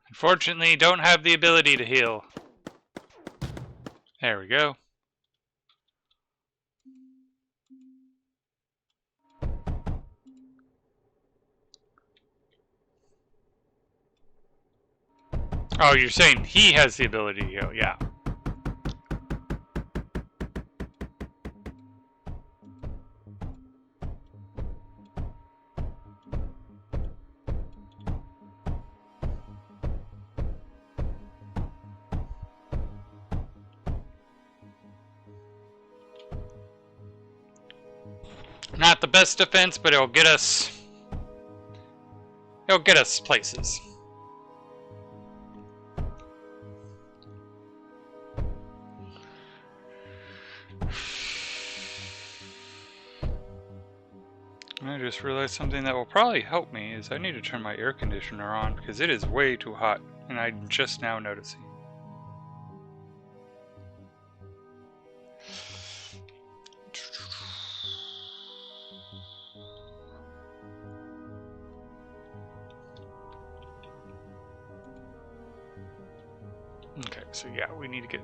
Unfortunately, don't have the ability to heal. There we go. Oh, you're saying he has the ability to heal, yeah. Not the best defense, but it'll get us places. I just realized something that will probably help me is I need to turn my air conditioner on because it is way too hot, and I'm just now noticing. Okay, so yeah, we need to get...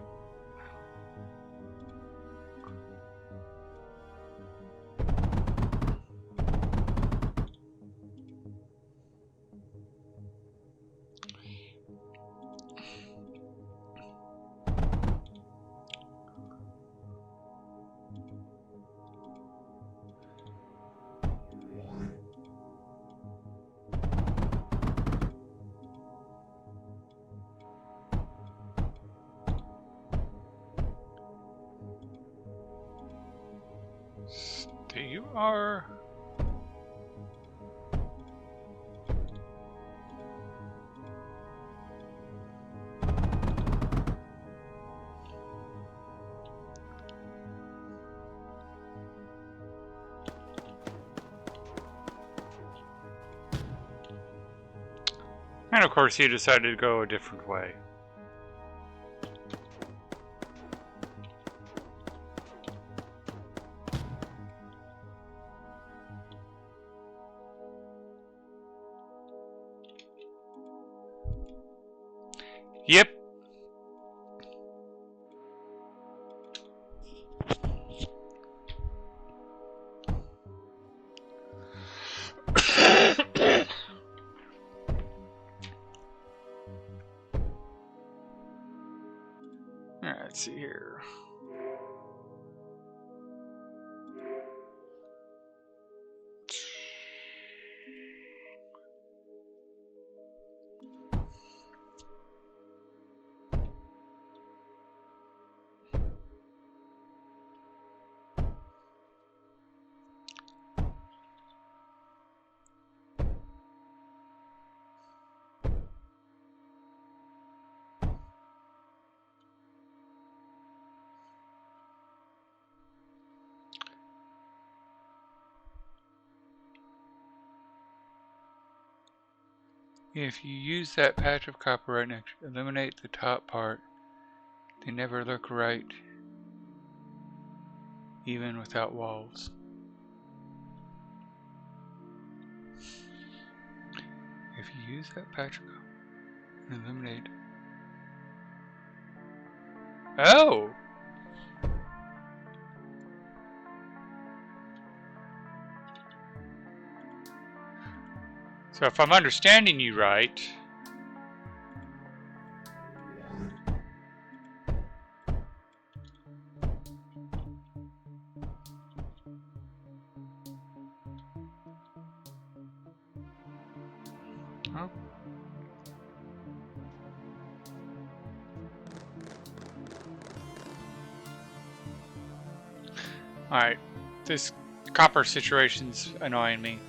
You are... And of course you decided to go a different way. Yep. Alright, let's see here. If you use that patch of copper right next, eliminate the top part. They never look right, even without walls. If you use that patch of copper, eliminate. Oh! So if I'm understanding you right, oh. Alright, this copper situation's annoying me.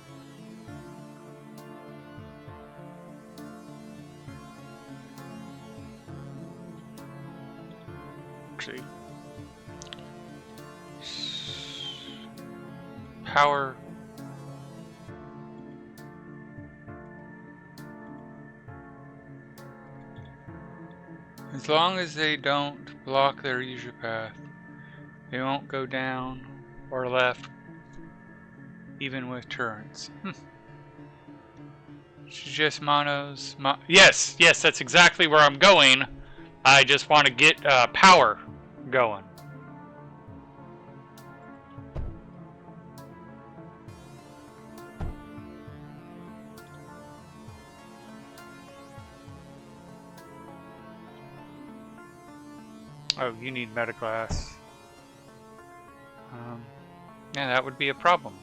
Actually, power. As long as they don't block their user path, they won't go down or left, even with turrets. Suggest monos. Yes, yes, that's exactly where I'm going. I just want to get power going. Oh, you need metaglass. Yeah, that would be a problem.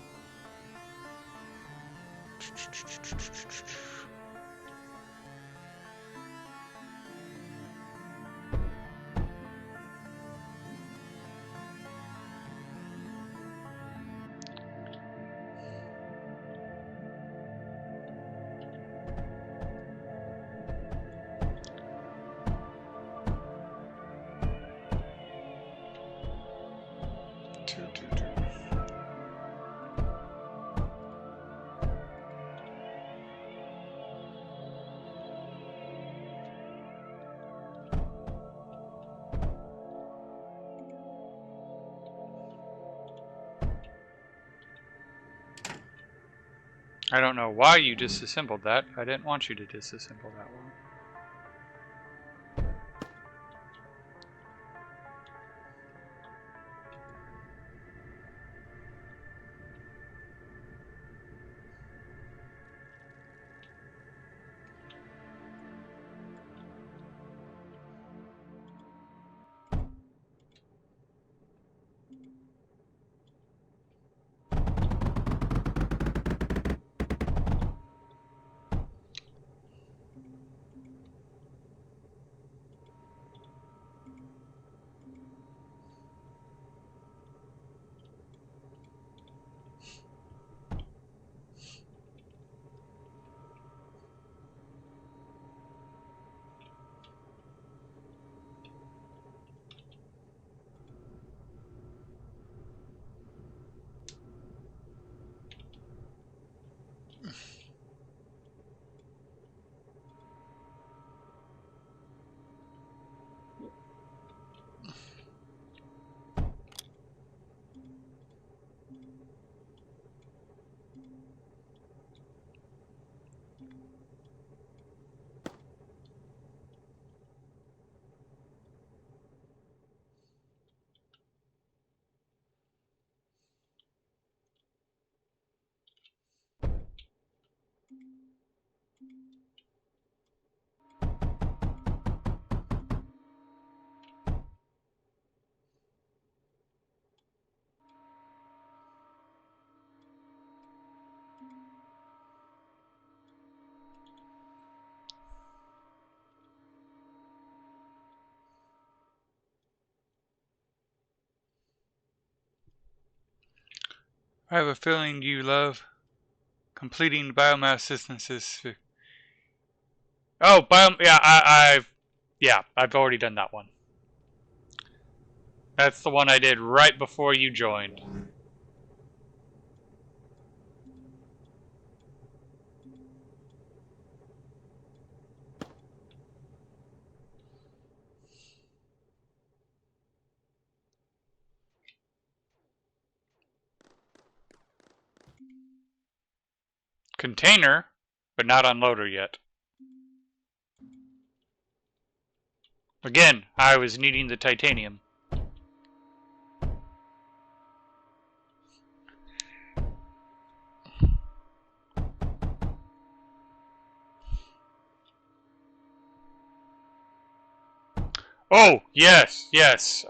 I don't know why you disassembled that. I didn't want you to disassemble that one. I have a feeling you love completing biomass synthesis. Oh, I've already done that one. That's the one I did right before you joined. Container, but not unloader yet. Again, I was needing the titanium. Oh, yes, yes.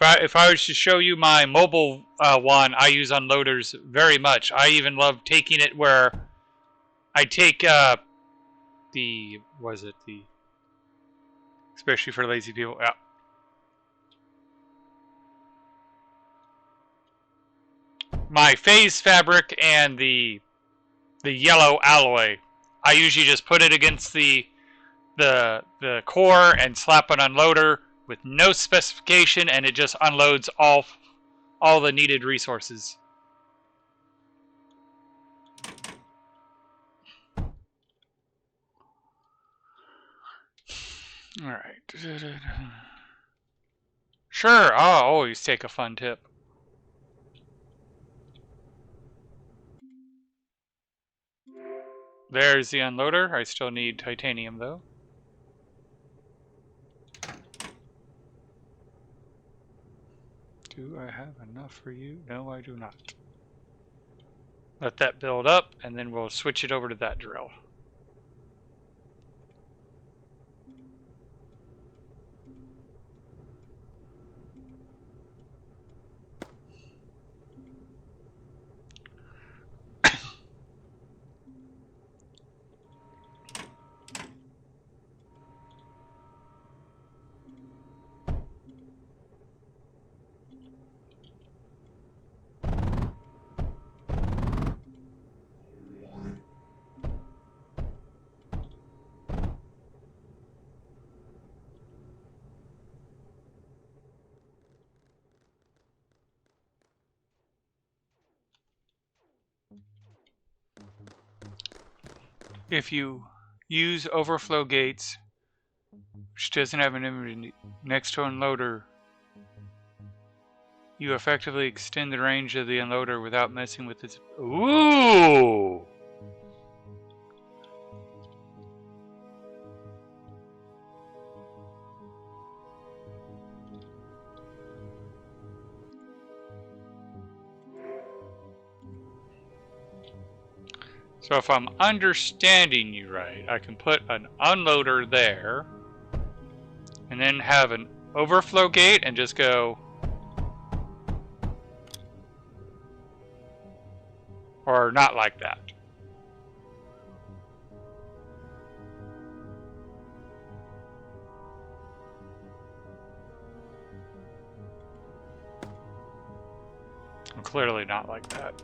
If I was to show you my mobile one, I use unloaders very much. I even love taking it where I take especially for lazy people. My phase fabric and the yellow alloy. I usually just put it against the core and slap an unloader with no specification, and it just unloads all the needed resources. All right. Sure, I'll always take a fun tip. There's the unloader. I still need titanium, though. Do I have enough for you? No, I do not. Let that build up, and then we'll switch it over to that drill. If you use overflow gates, which doesn't have an inventory next to unloader, you effectively extend the range of the unloader without messing with its... Ooh! So if I'm understanding you right, I can put an unloader there, and then have an overflow gate and just go... Or not like that. Clearly not like that.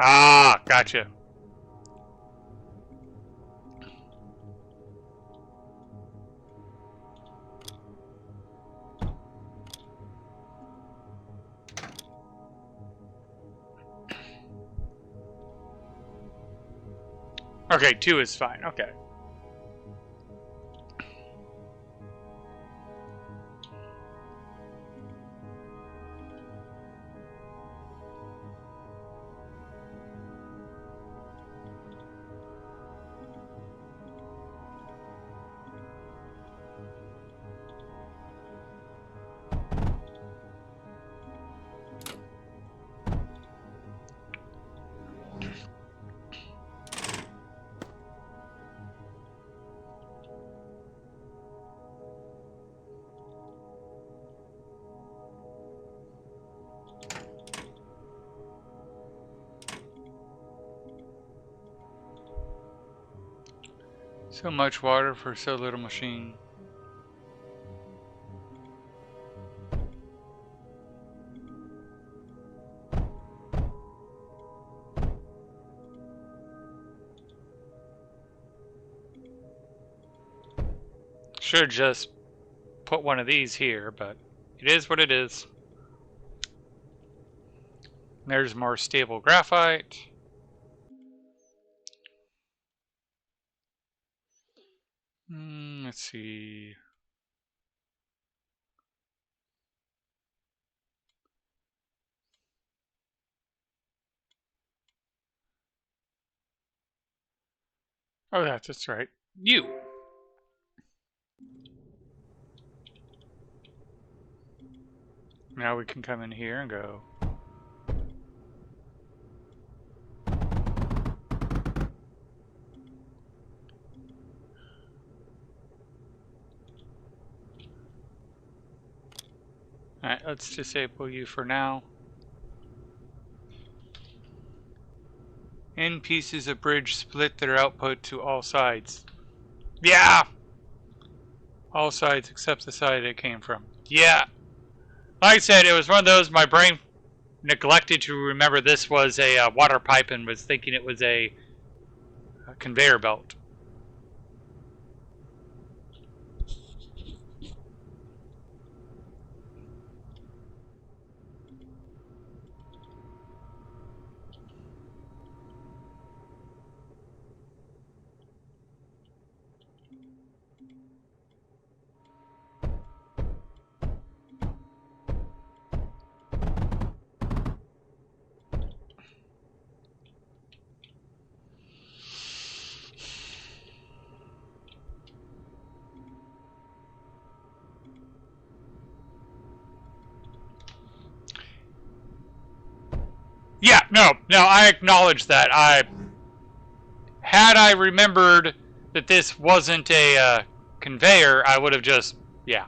Ah, gotcha. Okay, 2 is fine. Okay. So much water for so little machine. Should just put one of these here, but it is what it is. There's more stable graphite. Let's see. Oh, that's right. You. Now we can come in here and go. Alright, let's disable you for now. End pieces of bridge split their output to all sides. Yeah! All sides except the side it came from. Yeah! Like I said, it was one of those, my brain neglected to remember this was a water pipe and was thinking it was a conveyor belt. Yeah, no, I acknowledge that. Had I remembered that this wasn't a conveyor, I would have just, yeah.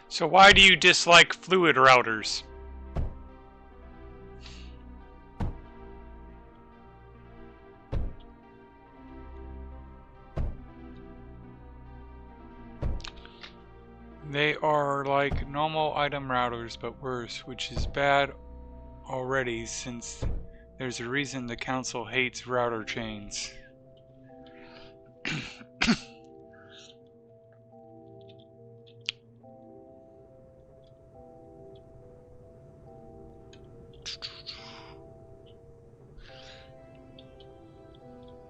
So why do you dislike fluid routers? They are like normal item routers, but worse, which is bad already since there's a reason the council hates router chains.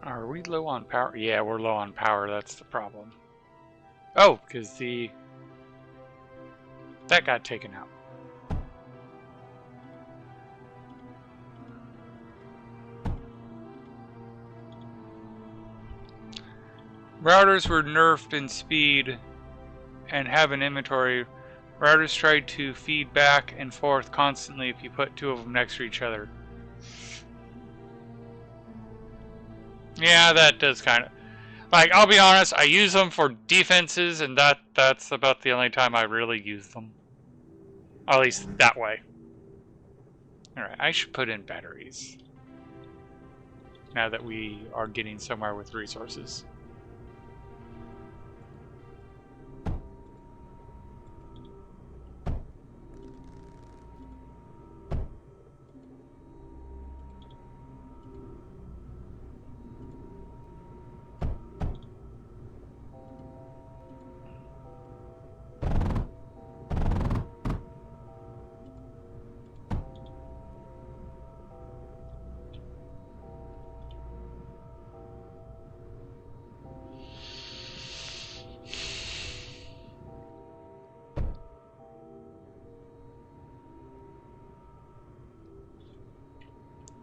Are we low on power? Yeah, we're low on power, that's the problem. Oh, because that got taken out. Routers were nerfed in speed and have an inventory. Routers tried to feed back and forth constantly if you put two of them next to each other. Yeah, that does kind of... Like, I'll be honest, I use them for defenses, and that's about the only time I really use them. At least that way. Alright, I should put in batteries. Now that we are getting somewhere with resources.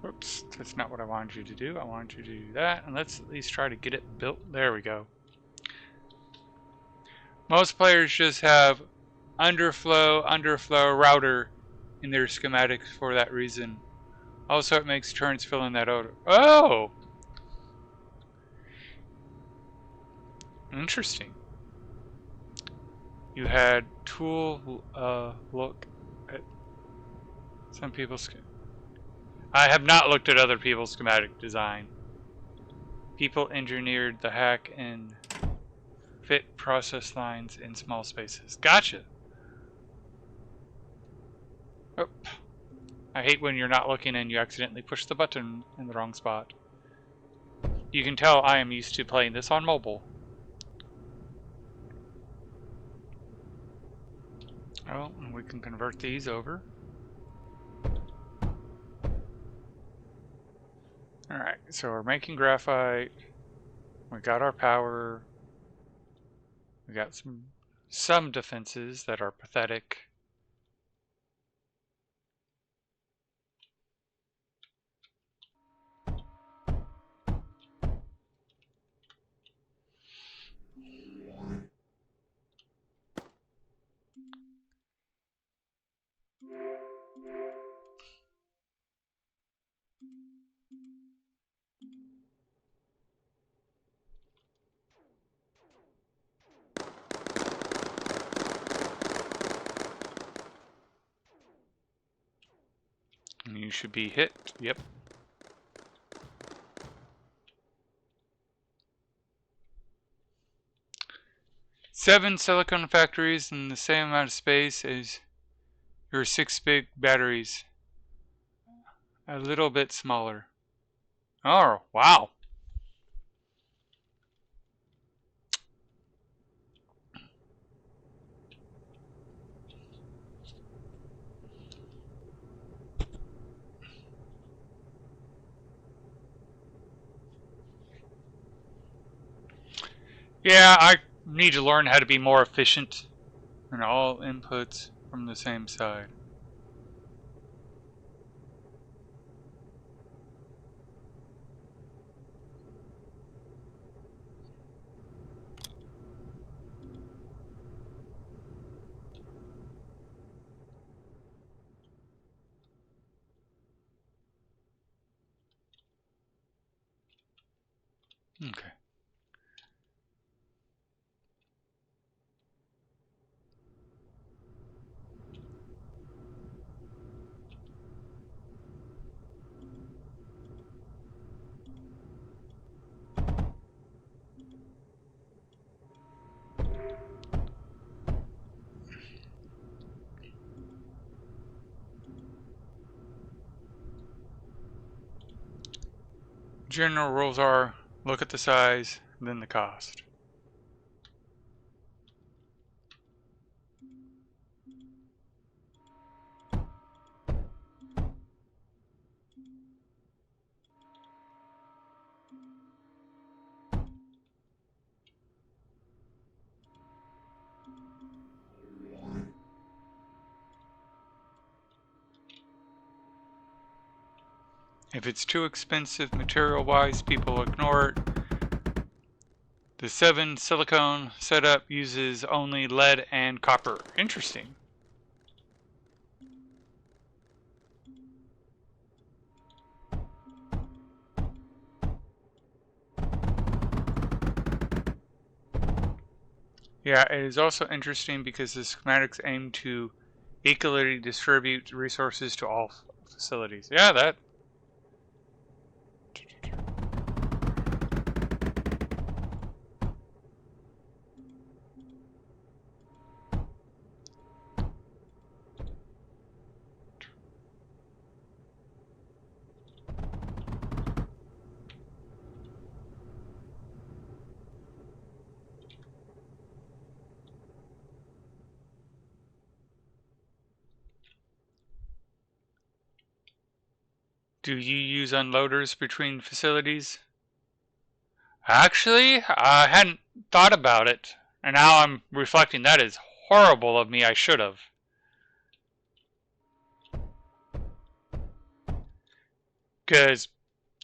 Oops, that's not what I wanted you to do. I wanted you to do that, and let's at least try to get it built. There we go. Most players just have underflow router in their schematics for that reason. Also, it makes turns fill in that order. Oh! Interesting. You had tool look at some people's... I have not looked at other people's schematic design. People engineered the hack and fit process lines in small spaces. Gotcha! Oh. I hate when you're not looking and you accidentally push the button in the wrong spot. You can tell I am used to playing this on mobile. Oh, and we can convert these over. Alright, so we're making graphite. We got our power. We got some defenses that are pathetic. And you should be hit. Yep. Seven silicon factories in the same amount of space as your 6 big batteries. A little bit smaller. Oh, wow. Yeah, I need to learn how to be more efficient in all inputs from the same side. Okay. General rules are look at the size, then the cost. If it's too expensive material-wise, people ignore it. The 7 silicone setup uses only lead and copper. Interesting. Yeah, it is also interesting because the schematics aim to equally distribute resources to all facilities. Yeah, that. Do you use unloaders between facilities? Actually, I hadn't thought about it, and now I'm reflecting that is horrible of me. I should have. Because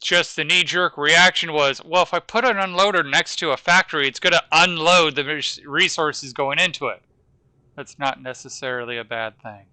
just the knee-jerk reaction was, well, if I put an unloader next to a factory, it's going to unload the resources going into it. That's not necessarily a bad thing.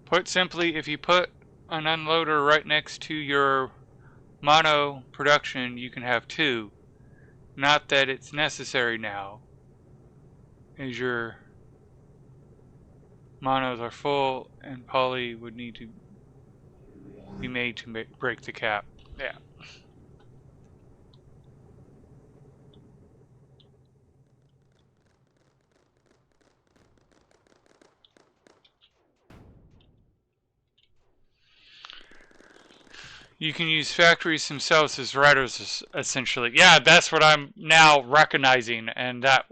Put simply, if you put an unloader right next to your mono production, you can have two. Not that it's necessary now, as your monos are full and poly would need to be made to break the cap. Yeah. You can use factories themselves as routers, essentially. Yeah, that's what I'm now recognizing, and that...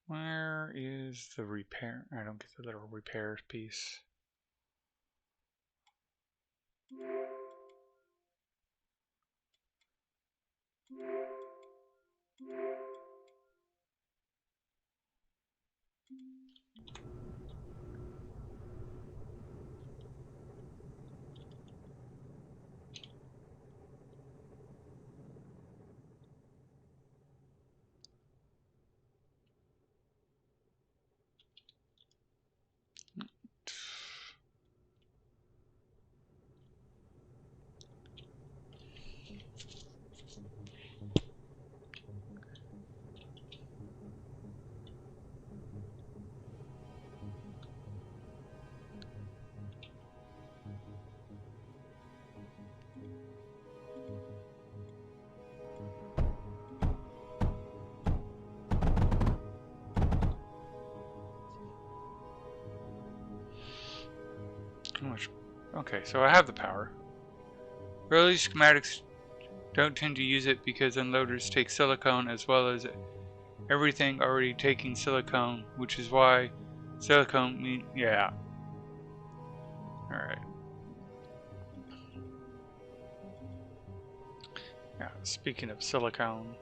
Where is the repair? I don't get the little repair piece. Okay, so I have the power. Early schematics don't tend to use it because unloaders take silicone as well as everything already taking silicone, which is why silicone yeah. Alright. Yeah, speaking of silicone.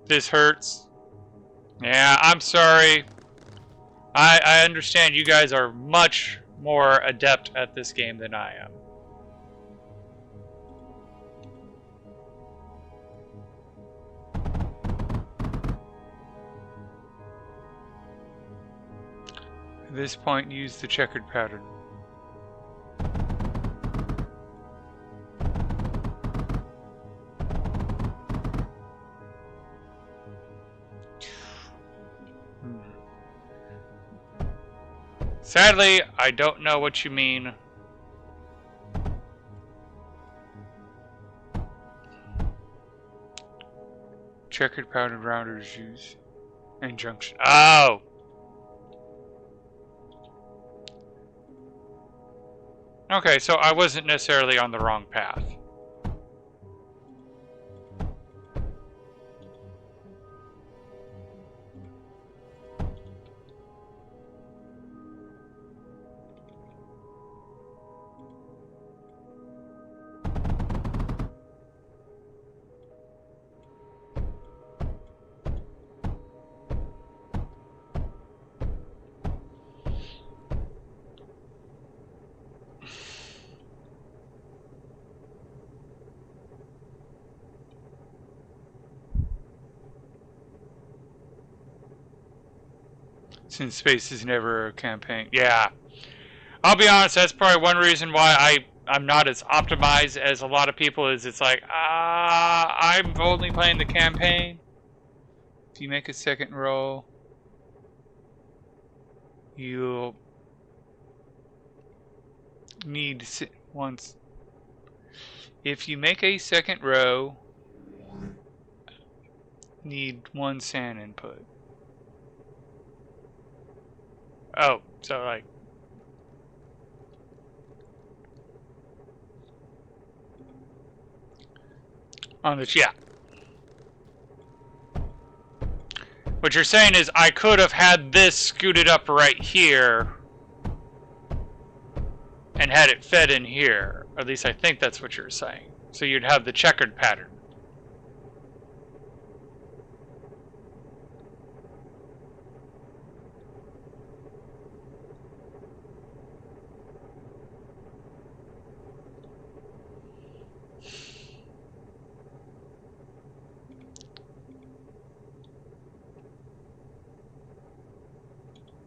This hurts. Yeah, I'm sorry. I understand you guys are much more adept at this game than I am. At this point, use the checkered pattern. Sadly, I don't know what you mean. Checkered pattern routers use injunction. Oh! Okay, so I wasn't necessarily on the wrong path. since space is never a campaign. Yeah. I'll be honest, that's probably one reason why I'm not as optimized as a lot of people is it's like, I'm only playing the campaign. If you make a second roll, you'll need once. If you make a second row, need 1 sand input. Oh, so like on the yeah. What you're saying is I could have had this scooted up right here and had it fed in here. Or at least I think that's what you're saying. So you'd have the checkered pattern.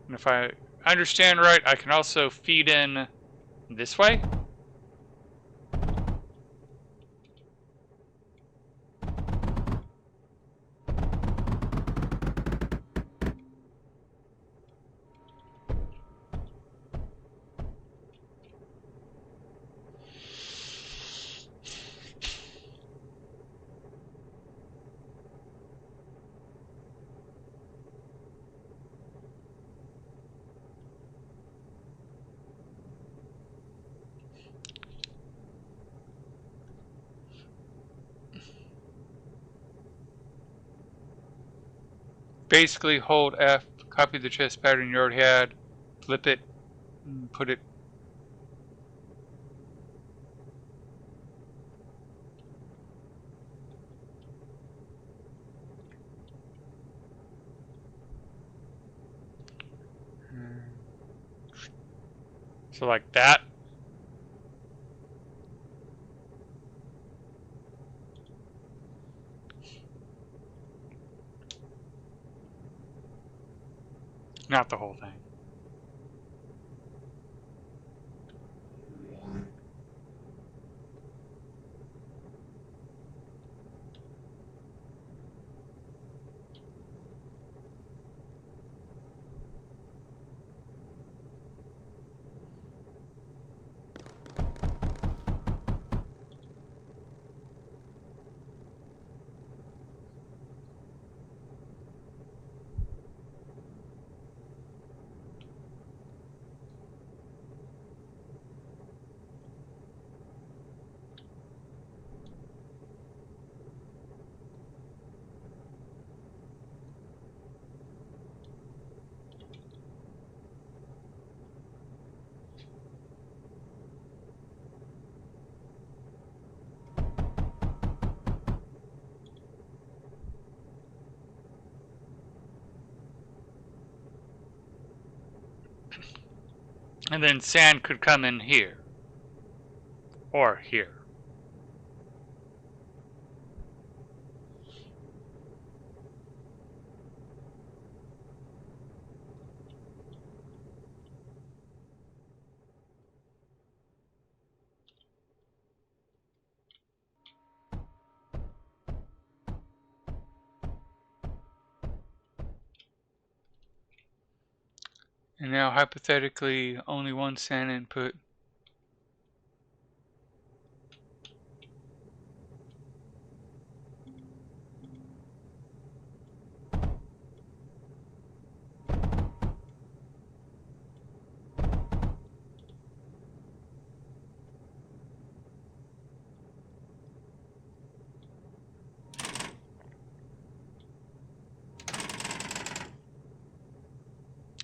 And if I understand right, I can also feed in this way. Basically hold F, copy the chest pattern you already had, flip it, and put it. So like that. Not the whole thing. And then sand could come in here. Or here. And now hypothetically only 1 sand input.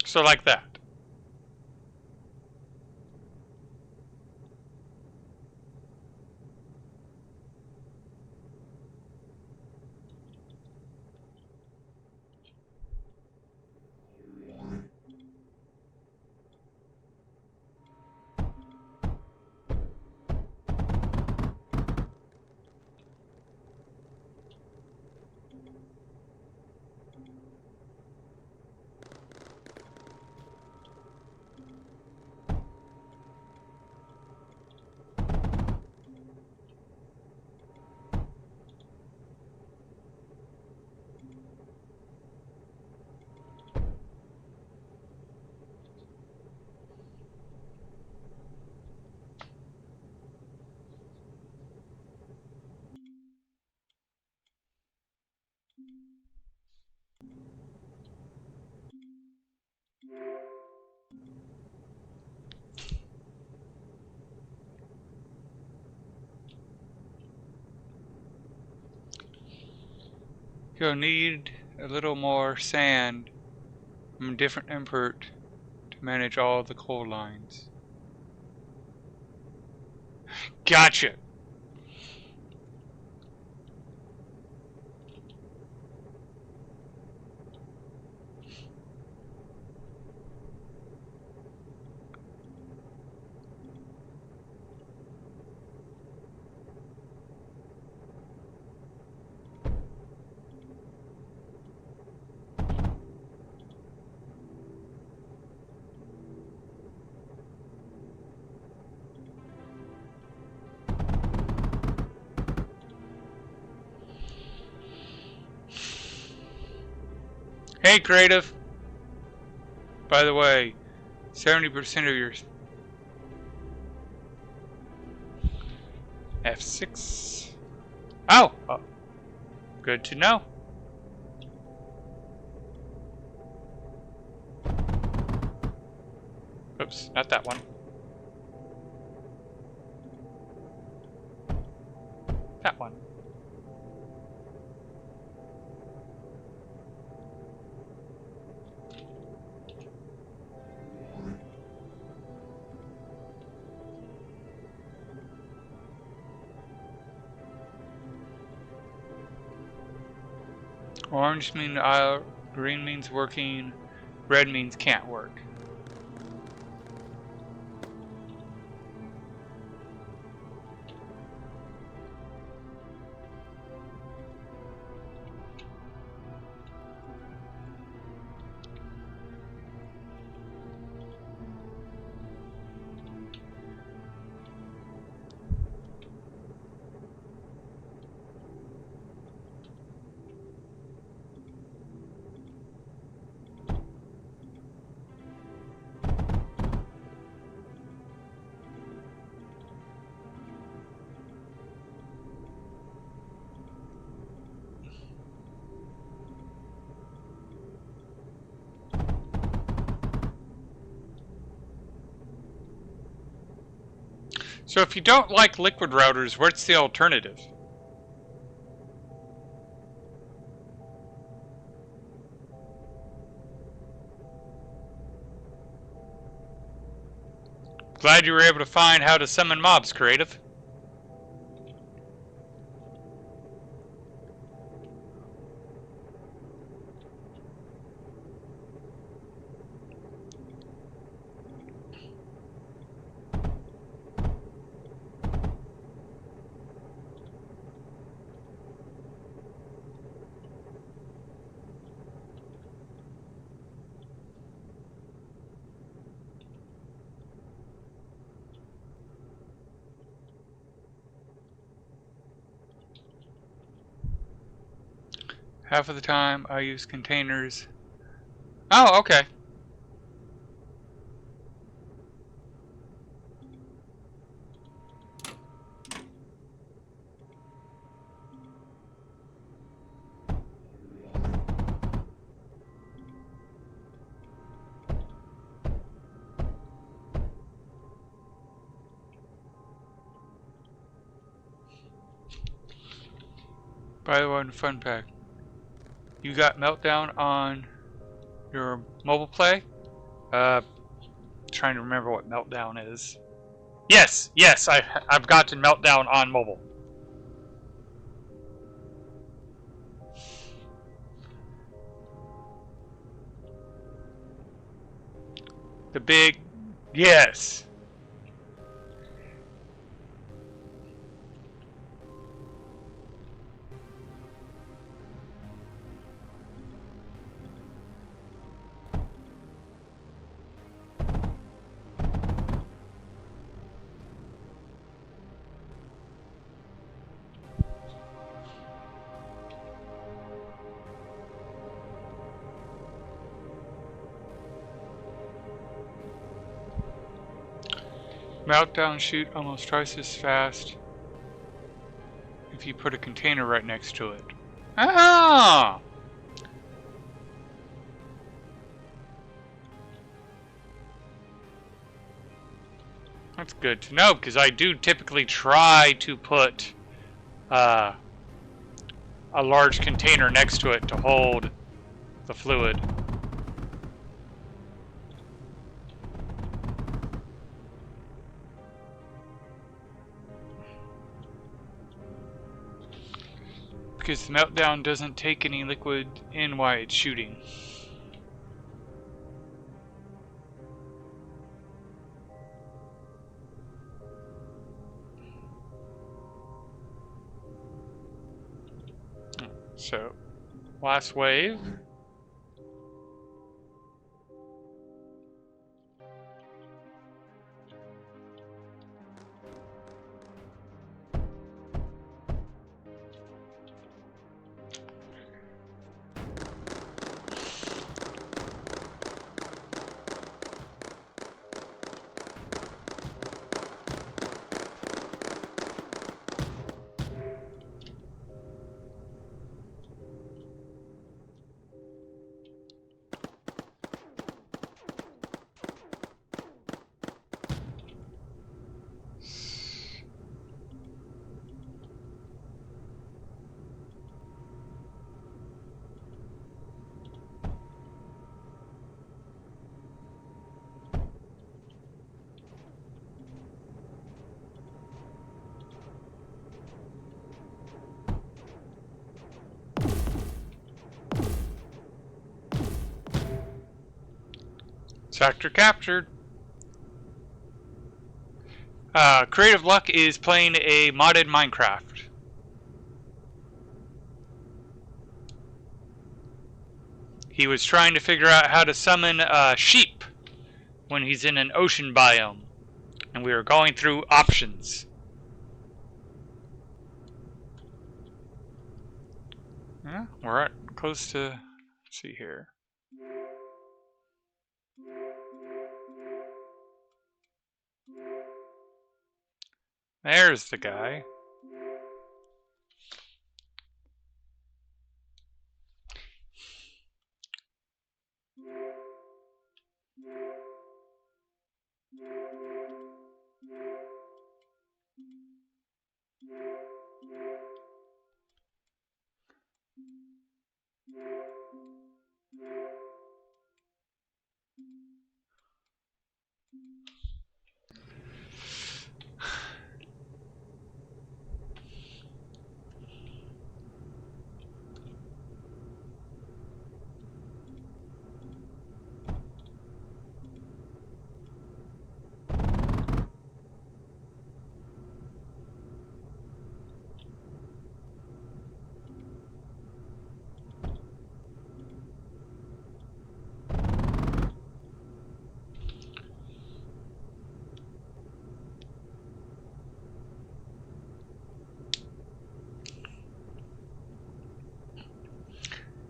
So like that. You'll need a little more sand from a different import to manage all the coal lines. Gotcha! Hey, creative! By the way, 70% of your F6. Oh! Good to know. Oops, not that one. That one. Orange means out, green means working, red means can't work. So if you don't like liquid routers, what's the alternative? Glad you were able to find how to summon mobs, creative. Half of the time I use containers. Oh, okay. By the way, fun fact. You got Meltdown on your mobile play? Trying to remember what Meltdown is. Yes, I've gotten Meltdown on mobile. The big, yes. Meltdown shoot almost twice as fast if you put a container right next to it. Ah! That's good to know, because I do typically try to put a large container next to it to hold the fluid. Because the meltdown doesn't take any liquid in while it's shooting. So, last wave. Sector captured. Creative Luck is playing a modded Minecraft. He was trying to figure out how to summon sheep when he's in an ocean biome. And we were going through options. Yeah, we're at close to, let's see here. There's the guy.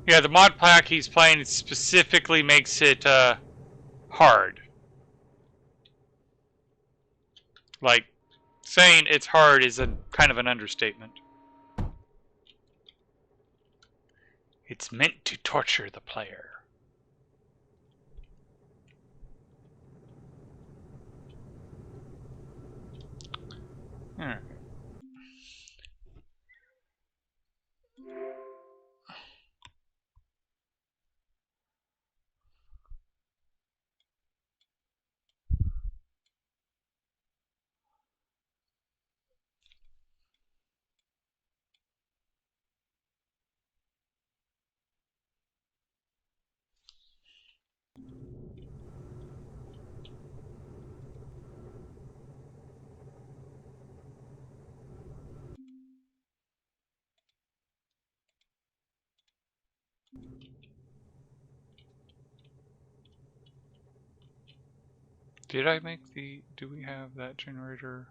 Yeah, the mod pack he's playing specifically makes it hard. Like, saying it's hard is a kind of an understatement. It's meant to torture the player. Alright. Did I make the... do we have that generator?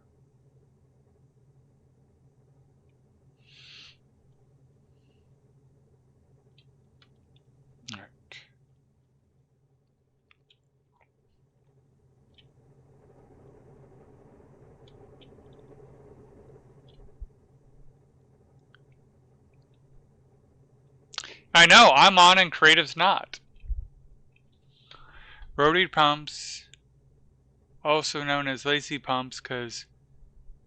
Alright. I know, I'm on and Creative's not. Rotary pumps, also known as lazy pumps, because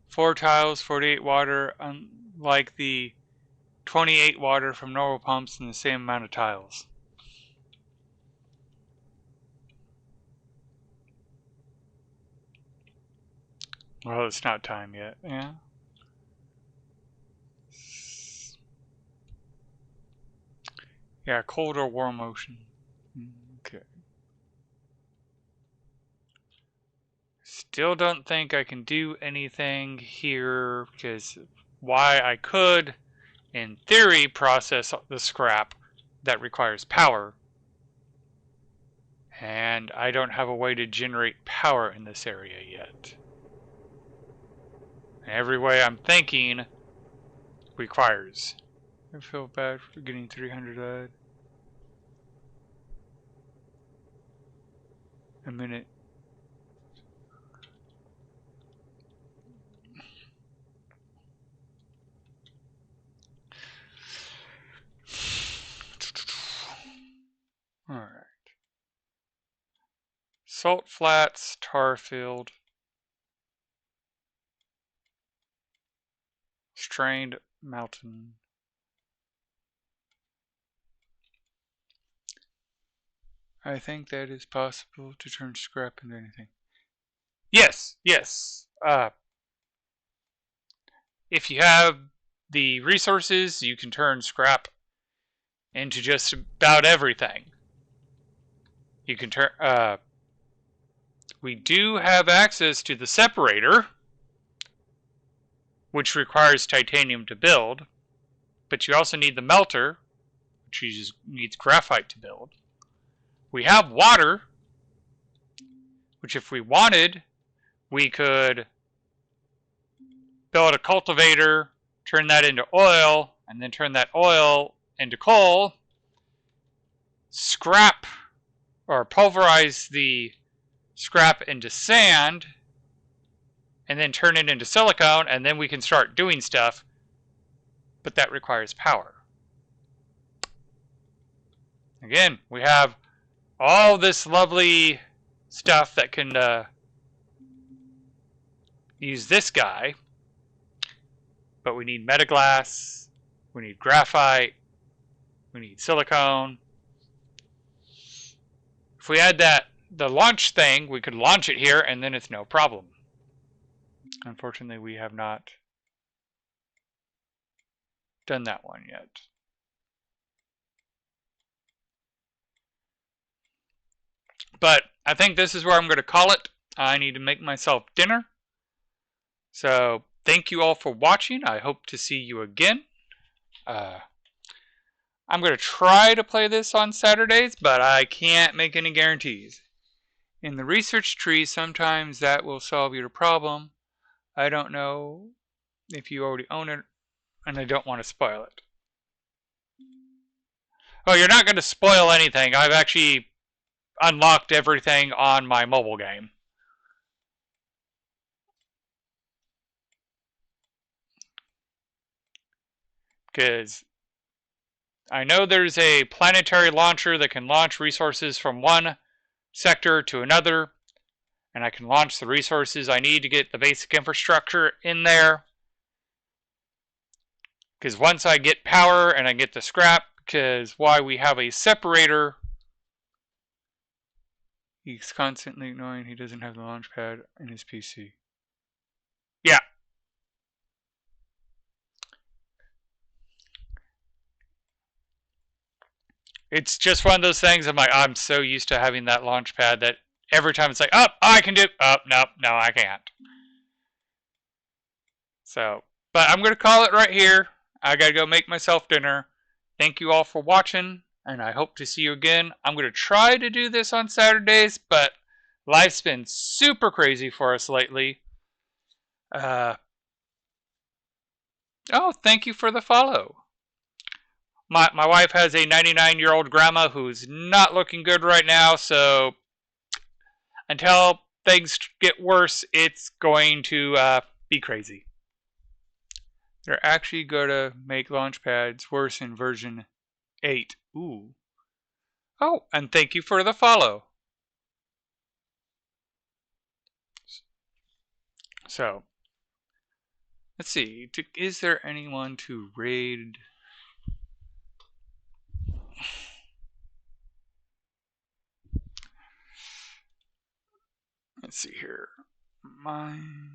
4 tiles, 48 water, unlike the 28 water from normal pumps and the same amount of tiles. Well, it's not time yet, yeah. Yeah, cold or warm ocean. Okay. Still don't think I can do anything here because why I could, in theory, process the scrap that requires power. And I don't have a way to generate power in this area yet. Every way I'm thinking requires. I feel bad for getting 300 a minute. Alright. Salt Flats, Tarfield. Strained Mountain. I think that is possible to turn scrap into anything. Yes, yes. If you have the resources, you can turn scrap into just about everything. You can turn. We do have access to the separator, which requires titanium to build, but you also need the melter, which needs graphite to build. We have water, which if we wanted, we could build a cultivator, turn that into oil, and then turn that oil into coal, scrap or pulverize the scrap into sand, and then turn it into silicone, and then we can start doing stuff, but that requires power. Again, we have all this lovely stuff that can use this guy, but we need metaglass, we need graphite, we need silicone. If we had the launch thing, we could launch it here and then it's no problem. Unfortunately, we have not done that one yet. But I think this is where I'm going to call it. I need to make myself dinner. So thank you all for watching. I hope to see you again. I'm going to try to play this on Saturdays, but I can't make any guarantees. In the research tree, sometimes that will solve your problem. I don't know if you already own it, and I don't want to spoil it. Oh, you're not going to spoil anything. I've actually unlocked everything on my mobile game. Because I know there's a planetary launcher that can launch resources from one sector to another, and I can launch the resources I need to get the basic infrastructure in there. Because once I get power and I get the scrap, because why we have a separator, he's constantly ignoring he doesn't have the launch pad in his PC. Yeah. It's just one of those things. I'm so used to having that launch pad that every time it's like, oh, I can do, oh, no, I can't. So, but I'm going to call it right here. I got to go make myself dinner. Thank you all for watching, and I hope to see you again. I'm going to try to do this on Saturdays, but life's been super crazy for us lately. Oh, thank you for the follow. My wife has a 99-year-old grandma who's not looking good right now, so until things get worse, it's going to be crazy. They're actually going to make launch pads worse in version 8. Ooh. Oh, and thank you for the follow. So, let's see. Is there anyone to raid Let's see here. Mine.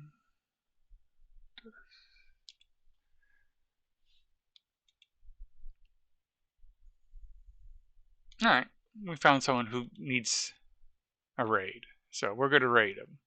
Alright. We found someone who needs a raid. So we're going to raid him.